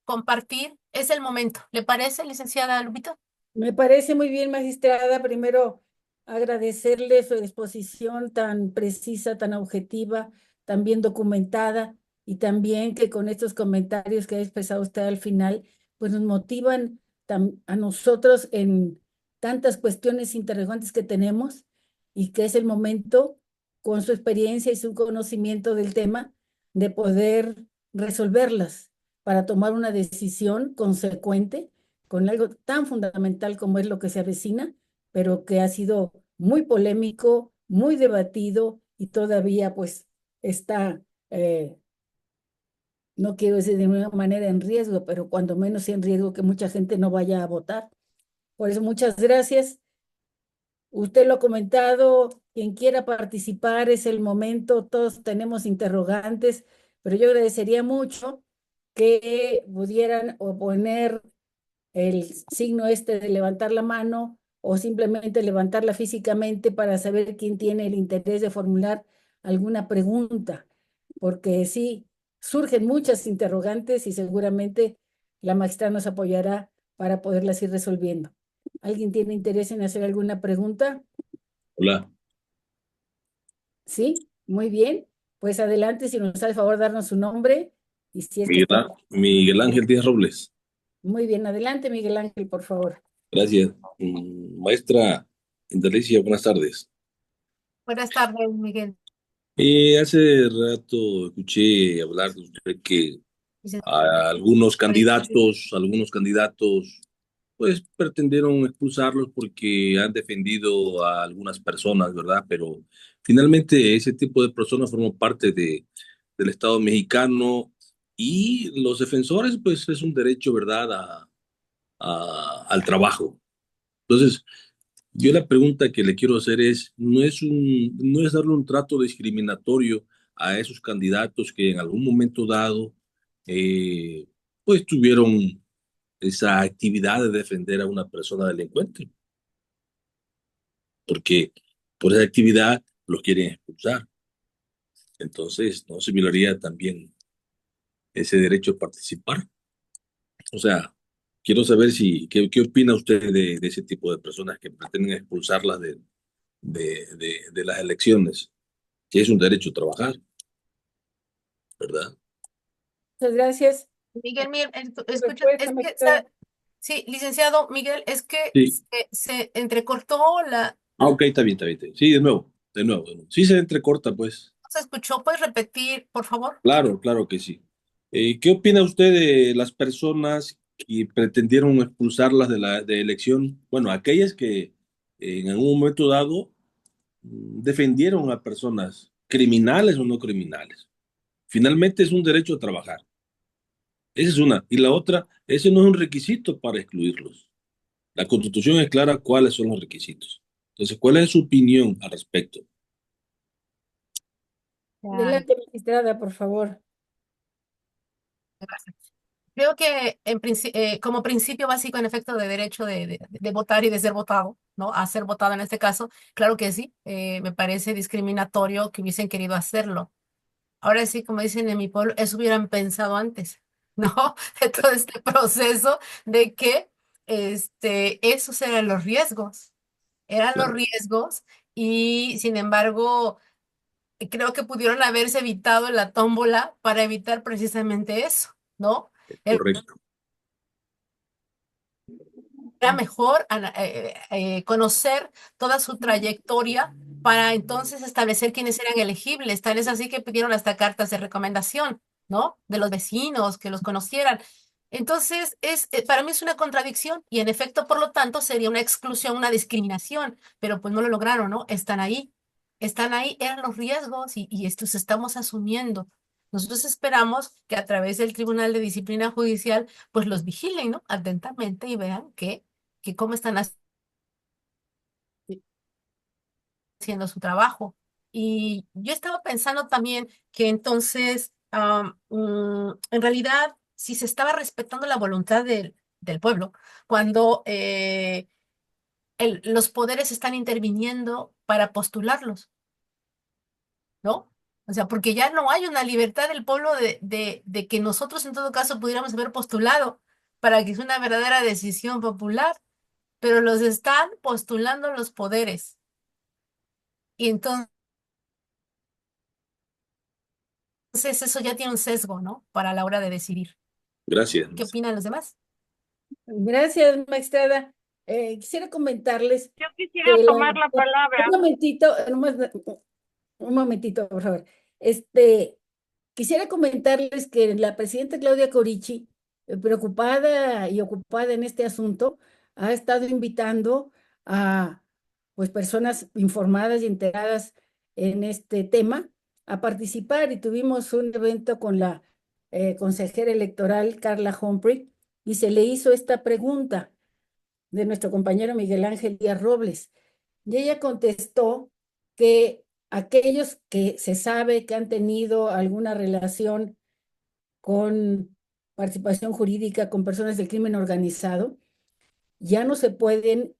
compartir, es el momento. ¿Le parece, licenciada Lupita? Me parece muy bien, magistrada. Primero, agradecerle su exposición tan precisa, tan objetiva, tan bien documentada y también que con estos comentarios que ha expresado usted al final, pues nos motivan a nosotros en tantas cuestiones interrogantes que tenemos y que es el momento, con su experiencia y su conocimiento del tema, de poder resolverlas para tomar una decisión consecuente con algo tan fundamental como es lo que se avecina, pero que ha sido muy polémico, muy debatido y todavía pues está, no quiero decir de una manera en riesgo, pero cuando menos en riesgo que mucha gente no vaya a votar. Por eso muchas gracias. Usted lo ha comentado, quien quiera participar es el momento, todos tenemos interrogantes, pero yo agradecería mucho que pudieran o poner el signo este de levantar la mano o simplemente levantarla físicamente para saber quién tiene el interés de formular alguna pregunta, porque sí, surgen muchas interrogantes y seguramente la maestra nos apoyará para poderlas ir resolviendo. ¿Alguien tiene interés en hacer alguna pregunta? Hola, Sí, muy bien. Pues adelante, si nos hace el favor darnos su nombre y si es que Miguel, está. Miguel Ángel Díaz Robles. Muy bien, adelante, Miguel Ángel, por favor. Gracias. Maestra Indalecia, buenas tardes. Buenas tardes, Miguel. Hace rato escuché hablar de usted que Licenciada. a algunos candidatos, pues pretendieron expulsarlos porque han defendido a algunas personas, ¿verdad? Pero finalmente ese tipo de personas forman parte del Estado mexicano y los defensores, pues es un derecho, ¿verdad? Al trabajo. Entonces, Yo la pregunta que le quiero hacer es, no es darle un trato discriminatorio a esos candidatos que en algún momento dado, eh, pues tuvieron esa actividad de defender a una persona delincuente, porque por esa actividad los quieren expulsar. Entonces, no se violaría también ese derecho a participar. O sea, quiero saber qué opina usted de ese tipo de personas que pretenden expulsarlas de las elecciones, que es un derecho a trabajar, ¿verdad? Muchas gracias. Miguel, mira, Por escucha, respuesta, es que, magistrada. sí, licenciado Miguel, es que Sí. se entrecortó Ah, ok, está bien, está bien. Está bien. Sí, de nuevo. Sí se entrecorta, pues. ¿se escuchó? ¿Puedes repetir, por favor? Claro, claro que sí. ¿Qué opina usted de las personas que pretendieron expulsarlas de la de elección? Bueno, aquellas que en algún momento dado defendieron a personas criminales o no criminales. Finalmente es un derecho a trabajar. Esa es una. Y la otra, ese no es un requisito para excluirlos. La Constitución es clara cuáles son los requisitos. Entonces, ¿cuál es su opinión al respecto? Ya, Adelante, magistrada, por favor. gracias. Creo que como principio básico, en efecto, de derecho de votar y de ser votado, ¿no? A ser votado en este caso, claro que sí, me parece discriminatorio que hubiesen querido hacerlo. Ahora sí, como dicen en mi pueblo, eso hubieran pensado antes, ¿no? De todo este proceso de que esos eran los Claro, riesgos y sin embargo, creo que pudieron haberse evitado la tómbola para evitar precisamente eso, ¿no? correcto. Era mejor conocer toda su trayectoria para entonces establecer quiénes eran elegibles. Tal es así que pidieron hasta cartas de recomendación, ¿no? De los vecinos, que los conocieran. Entonces, para mí es una contradicción y en efecto, por lo tanto, sería una exclusión, una discriminación, pero pues no lo lograron, ¿no? Están ahí, eran los riesgos y estos estamos asumiendo. Nosotros esperamos que a través del Tribunal de Disciplina Judicial, pues los vigilen, ¿no? Atentamente y vean que cómo están haciendo su trabajo. Y yo estaba pensando también que entonces, en realidad, si se estaba respetando la voluntad del pueblo, cuando los poderes están interviniendo para postularlos, ¿no? O sea, porque ya no hay una libertad del pueblo de que nosotros en todo caso pudiéramos haber postulado para que sea una verdadera decisión popular, pero los están postulando los poderes. Y entonces eso ya tiene un sesgo, ¿no? Para la hora de decidir. ¿Qué Gracias. opinan los demás? Gracias, magistrada. Quisiera comentarles Yo quisiera que tomar la un palabra. momentito, un momentito, por favor. Quisiera comentarles que la presidenta Claudia Corichi, preocupada y ocupada en este asunto, ha estado invitando a pues, personas informadas y enteradas en este tema a participar y tuvimos un evento con la consejera electoral Carla Humphrey y se le hizo esta pregunta de nuestro compañero Miguel Ángel Díaz Robles. Y ella contestó que aquellos que se sabe que han tenido alguna relación con participación jurídica con personas del crimen organizado, ya no se pueden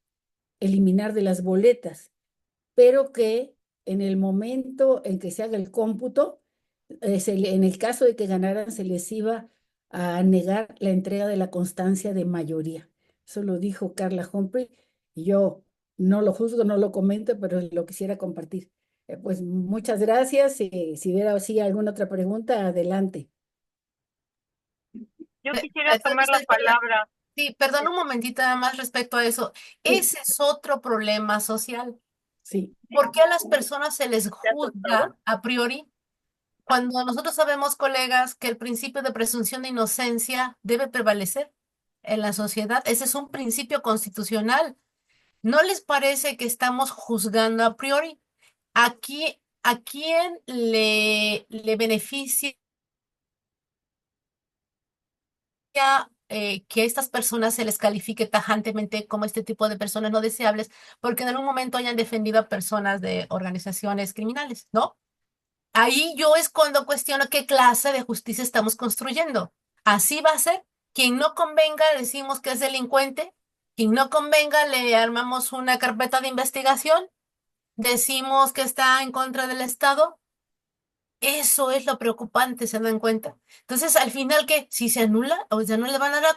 eliminar de las boletas, pero que en el momento en que se haga el cómputo, en el caso de que ganaran, se les iba a negar la entrega de la constancia de mayoría. Eso lo dijo Carla Humphrey y yo no lo juzgo, no lo comento, pero lo quisiera compartir. Pues muchas gracias. Si hubiera así alguna otra pregunta, adelante. Yo quisiera tomar la Espera, palabra. sí, perdón un momentito nada más respecto a eso. Sí, Ese es otro problema social. sí. ¿Por qué a las personas se les juzga a priori cuando nosotros sabemos, colegas, que el principio de presunción de inocencia debe prevalecer en la sociedad? Ese es un principio constitucional. ¿No les parece que estamos juzgando a priori? ¿A quién le beneficia que a estas personas se les califique tajantemente como este tipo de personas no deseables, porque en algún momento hayan defendido a personas de organizaciones criminales, ¿no? Ahí yo es cuando cuestiono qué clase de justicia estamos construyendo. Así va a ser. Quien no convenga, decimos que es delincuente. Quien no convenga, le armamos una carpeta de investigación. Decimos que está en contra del Estado. Eso es lo preocupante, ¿se dan cuenta? Entonces, al final, ¿qué? Si se anula, o sea, no le van a dar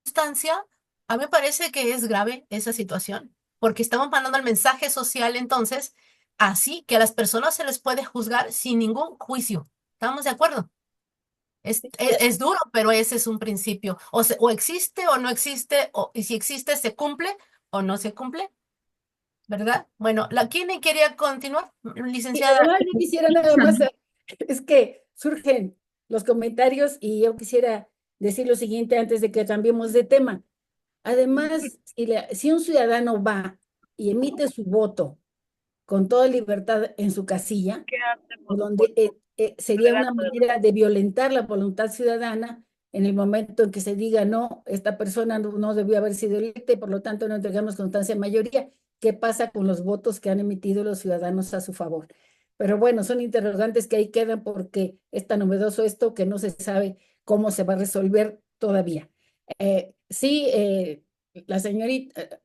constancia, a mí me parece que es grave esa situación, porque estamos mandando el mensaje social entonces, así que a las personas se les puede juzgar sin ningún juicio. ¿Estamos de acuerdo? Es duro, pero ese es un principio. O existe o no existe, y si existe, se cumple o no se cumple, ¿verdad? Bueno, ¿quién quería continuar? Y Licenciada. además yo quisiera nada más, es que surgen los comentarios y yo quisiera decir lo siguiente antes de que cambiemos de tema. Además, si un ciudadano va y emite su voto con toda libertad en su casilla, donde sería una manera de violentar la voluntad ciudadana en el momento en que se diga no, esta persona no debió haber sido electa y por lo tanto no entregamos constancia de mayoría. ¿Qué pasa con los votos que han emitido los ciudadanos a su favor? Pero bueno, son interrogantes que ahí quedan porque es tan novedoso esto que no se sabe cómo se va a resolver todavía. Sí, la señorita,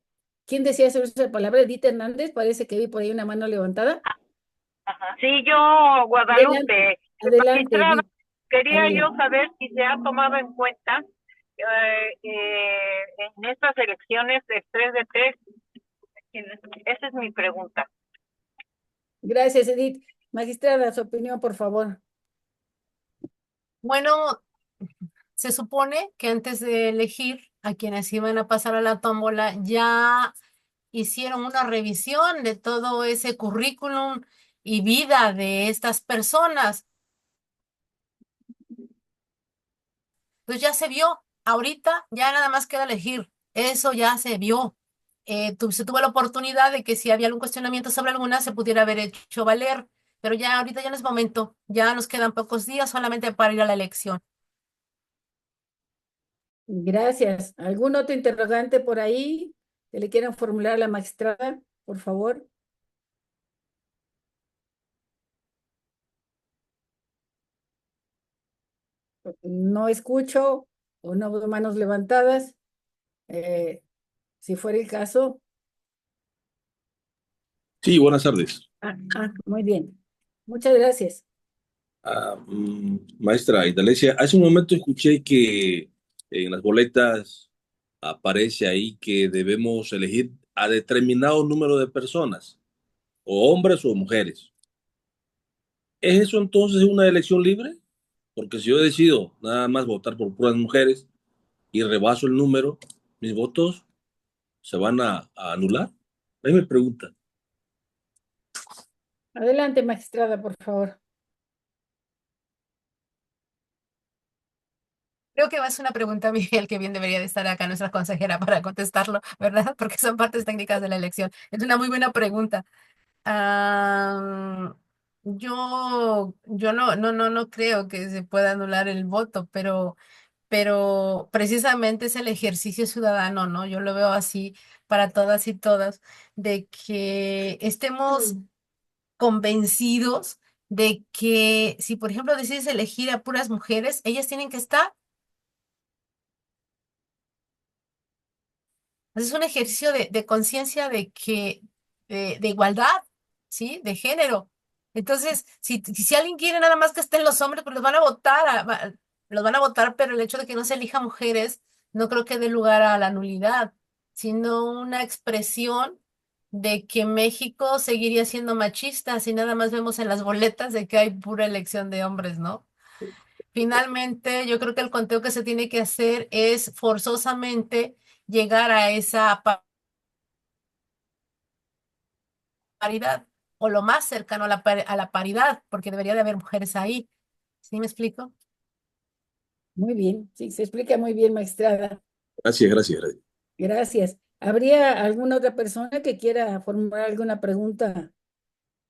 ¿quién decía esa palabra? Edith Hernández, parece que vi por ahí una mano levantada. Sí, yo, Adelante, Guadalupe, adelante, magistrada, Edith. quería yo Adelante. saber si se ha tomado en cuenta en estas elecciones de 3 de 3. Esa es mi pregunta. Gracias, Edith. Magistrada, su opinión, por favor. Bueno, se supone que antes de elegir a quienes iban a pasar a la tómbola, ya hicieron una revisión de todo ese currículum y vida de estas personas. Pues ya se vio. Ahorita ya nada más queda elegir. Eso ya se vio. Se tuvo la oportunidad de que si había algún cuestionamiento sobre alguna, se pudiera haber hecho valer. Pero ya ahorita ya no es momento. Ya nos quedan pocos días solamente para ir a la elección. Gracias. ¿Algún otro interrogante por ahí que le quieran formular a la magistrada, por favor? No escucho o no veo manos levantadas. Eh, si fuera el caso. Sí, buenas tardes. Muy bien. Muchas gracias. Maestra Indalecia, hace un momento escuché que en las boletas aparece ahí que debemos elegir a determinado número de personas, o hombres o mujeres. ¿Es eso entonces una elección libre? Porque si yo decido nada más votar por puras mujeres y rebaso el número, mis votos se van a anular. Ahí me pregunta. Adelante, magistrada, por favor. Creo que es una pregunta, Miguel, que bien debería de estar acá nuestra consejera para contestarlo, ¿verdad? Porque son partes técnicas de la elección. Es una muy buena pregunta. Ah, yo no creo que se pueda anular el voto, pero precisamente es el ejercicio ciudadano, ¿no? Yo lo veo así para todas y todas, de que estemos convencidos de que si, por ejemplo, decides elegir a puras mujeres, ellas tienen que estar. Es un ejercicio de conciencia de igualdad, ¿sí? De género. Entonces, si alguien quiere nada más que estén los hombres, pues los van a votar, los van a votar, pero el hecho de que no se elija mujeres no creo que dé lugar a la nulidad, sino una expresión de que México seguiría siendo machista si nada más vemos en las boletas de que hay pura elección de hombres, ¿no? Finalmente, yo creo que el conteo que se tiene que hacer es forzosamente llegar a esa paridad o lo más cercano a a la paridad, porque debería de haber mujeres ahí. ¿Sí me explico? Muy bien. Sí, se explica muy bien, magistrada. Gracias, gracias, gracias. Gracias. ¿Habría alguna otra persona que quiera formular alguna pregunta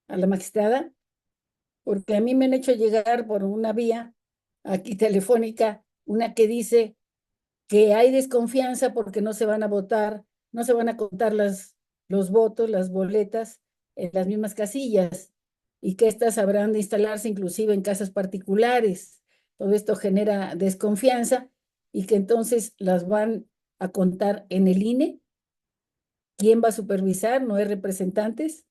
a la magistrada? Porque a mí me han hecho llegar por una vía aquí telefónica, una que dice que hay desconfianza porque no se van a votar, no se van a contar los votos, las boletas en las mismas casillas y que estas habrán de instalarse inclusive en casas particulares. Todo esto genera desconfianza y que entonces las van a contar en el INE. ¿Quién va a supervisar? ¿No hay representantes?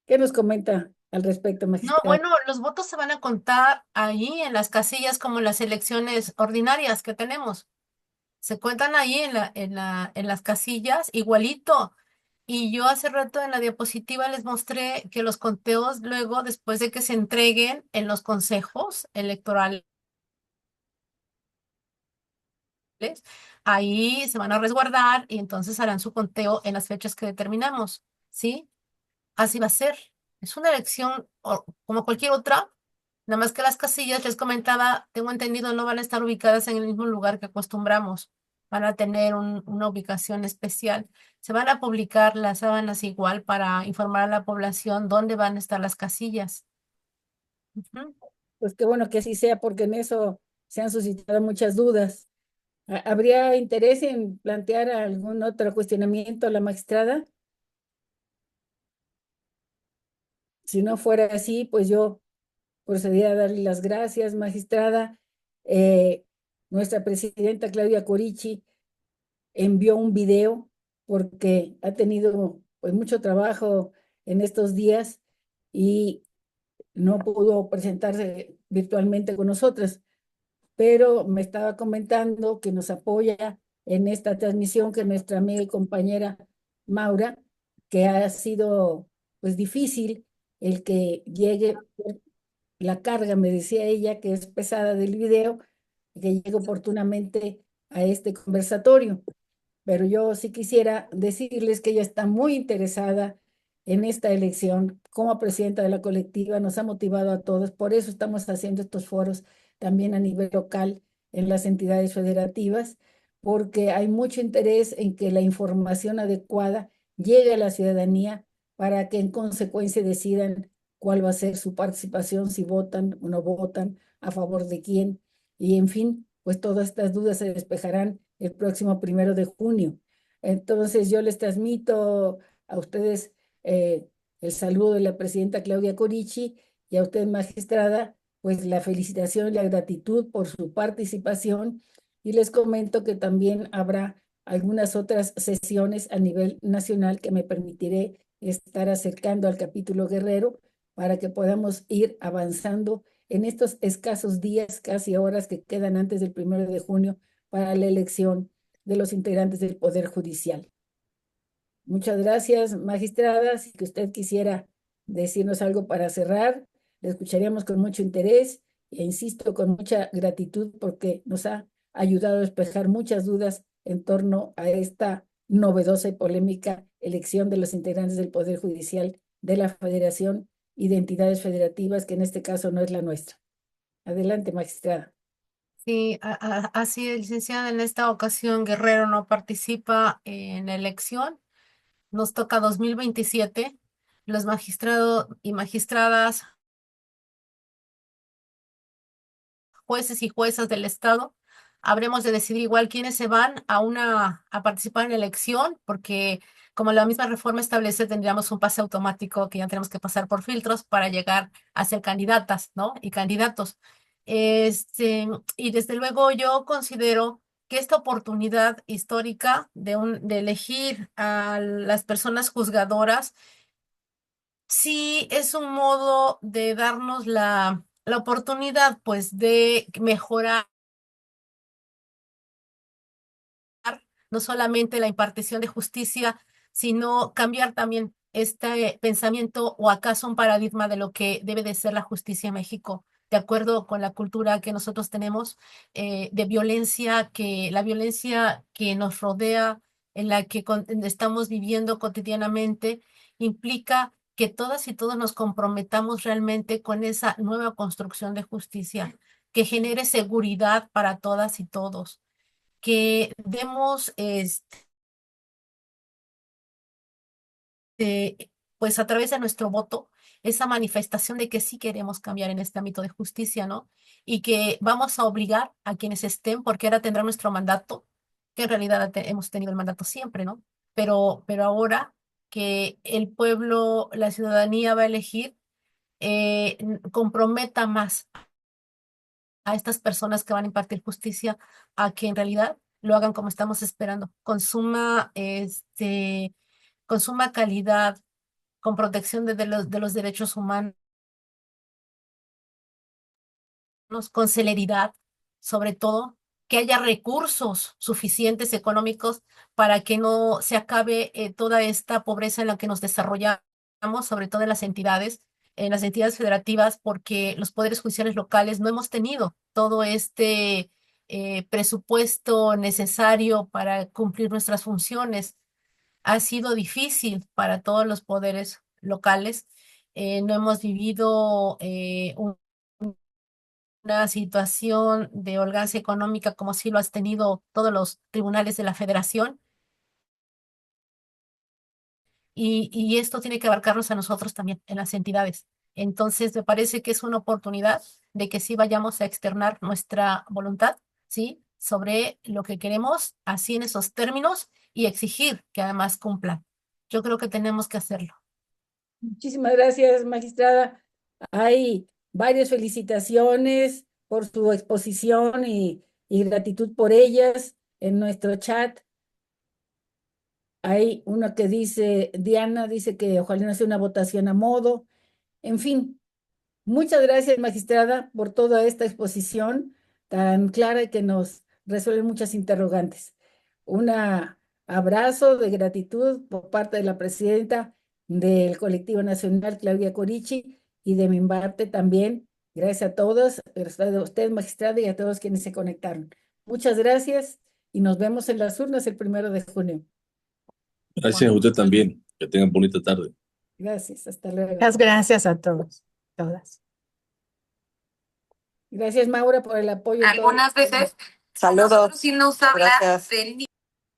¿Qué nos comenta al respecto, No, magistrada? bueno, los votos se van a contar ahí en las casillas como en las elecciones ordinarias que tenemos. Se cuentan ahí en las casillas igualito. Y yo hace rato en la diapositiva les mostré que los conteos luego, después de que se entreguen en los consejos electorales, ahí se van a resguardar y entonces harán su conteo en las fechas que determinamos, ¿sí? Así va a ser. Es una elección como cualquier otra, nada más que las casillas, les comentaba, tengo entendido, no van a estar ubicadas en el mismo lugar que acostumbramos. Van a tener una ubicación especial. Se van a publicar las sábanas igual para informar a la población dónde van a estar las casillas. Ujú. Pues qué bueno que así sea, porque en eso se han suscitado muchas dudas. ¿Habría interés en plantear algún otro cuestionamiento a la magistrada? Si no fuera así, pues yo procedería a darle las gracias, magistrada. Eh, Nuestra presidenta Claudia Corichi envió un video porque ha tenido pues mucho trabajo en estos días y no pudo presentarse virtualmente con nosotras, pero me estaba comentando que nos apoya en esta transmisión, que nuestra amiga y compañera Maura, que ha sido pues difícil el que llegue la carga, me decía ella, que es pesada del video, que llegue oportunamente a este conversatorio. Pero yo sí quisiera decirles que ella está muy interesada en esta elección. Como presidenta de la colectiva nos ha motivado a todos, por eso estamos haciendo estos foros también a nivel local en las entidades federativas, porque hay mucho interés en que la información adecuada llegue a la ciudadanía para que en consecuencia decidan cuál va a ser su participación, si votan o no votan, a favor de quién. Y en fin, pues todas estas dudas se despejarán el próximo 1 de junio. Entonces yo les transmito a ustedes el saludo de la presidenta Claudia Corichi y a usted, magistrada, pues la felicitación y la gratitud por su participación. Y les comento que también habrá algunas otras sesiones a nivel nacional que me permitiré estar acercando al capítulo Guerrero para que podamos ir avanzando en estos escasos días, casi horas que quedan antes del 1 de junio para la elección de los integrantes del Poder Judicial. Muchas gracias, magistrada. Si que usted quisiera decirnos algo para cerrar, le escucharíamos con mucho interés e insisto, con mucha gratitud porque nos ha ayudado a despejar muchas dudas en torno a esta novedosa y polémica elección de los integrantes del Poder Judicial de la Federación y de entidades federativas, que en este caso no es la nuestra. Adelante, magistrada. Sí, así es, licenciada. En esta ocasión, Guerrero no participa en la elección. Nos toca 2027. Los magistrados y magistradas, jueces y juezas del Estado, habremos de decidir igual quiénes se van a participar en la elección, porque como la misma reforma establece, tendríamos un pase automático que ya tenemos que pasar por filtros para llegar a ser candidatas, ¿no? Y candidatos. Y desde luego yo considero que esta oportunidad histórica de elegir a las personas juzgadoras sí es un modo de darnos la oportunidad, pues, de mejorar no solamente la impartición de justicia, sino cambiar también este pensamiento o acaso un paradigma de lo que debe de ser la justicia en México, de acuerdo con la cultura que nosotros tenemos de violencia, que la violencia que nos rodea, en la que estamos viviendo cotidianamente, implica que todas y todos nos comprometamos realmente con esa nueva construcción de justicia que genere seguridad para todas y todos, que demos, pues a través de nuestro voto, esa manifestación de que sí queremos cambiar en este ámbito de justicia, ¿no? Y que vamos a obligar a quienes estén, porque ahora tendrán nuestro mandato, que en realidad hemos tenido el mandato siempre, ¿no? Pero ahora que el pueblo, la ciudadanía va a elegir, comprometa más a estas personas que van a impartir justicia a que en realidad lo hagan como estamos esperando, con suma calidad, con protección de los derechos humanos, con celeridad, sobre todo, que haya recursos suficientes económicos para que no se acabe toda esta pobreza en la que nos desarrollamos, sobre todo en las entidades federativas, porque los poderes judiciales locales no hemos tenido todo este presupuesto necesario para cumplir nuestras funciones. Ha sido difícil para todos los poderes locales. No hemos vivido una situación de holganza económica como sí lo has tenido todos los tribunales de la Federación. Y esto tiene que abarcarnos a nosotros también en las entidades. Entonces, me parece que es una oportunidad de que sí vayamos a externar nuestra voluntad, ¿sí? Sobre lo que queremos, así en esos términos, y exigir que además cumplan. Yo creo que tenemos que hacerlo. Muchísimas gracias, magistrada. Hay varias felicitaciones por su exposición y gratitud por ellas en nuestro chat. Hay uno que dice, Diana dice que ojalá no sea una votación a modo. En fin, muchas gracias, magistrada, por toda esta exposición tan clara y que nos resuelve muchas interrogantes. Un abrazo de gratitud por parte de la presidenta del Colectivo Nacional, Claudia Corichi, y de mi parte también. Gracias a todos, a usted, magistrada, y a todos quienes se conectaron. Muchas gracias y nos vemos en las urnas el 1 de junio. Gracias a usted también. Que tengan bonita tarde. Gracias, hasta luego. Muchas gracias a todos, todas. Gracias, Maura, por el apoyo. Algunas veces Saludos. sí nos habla Gracias. del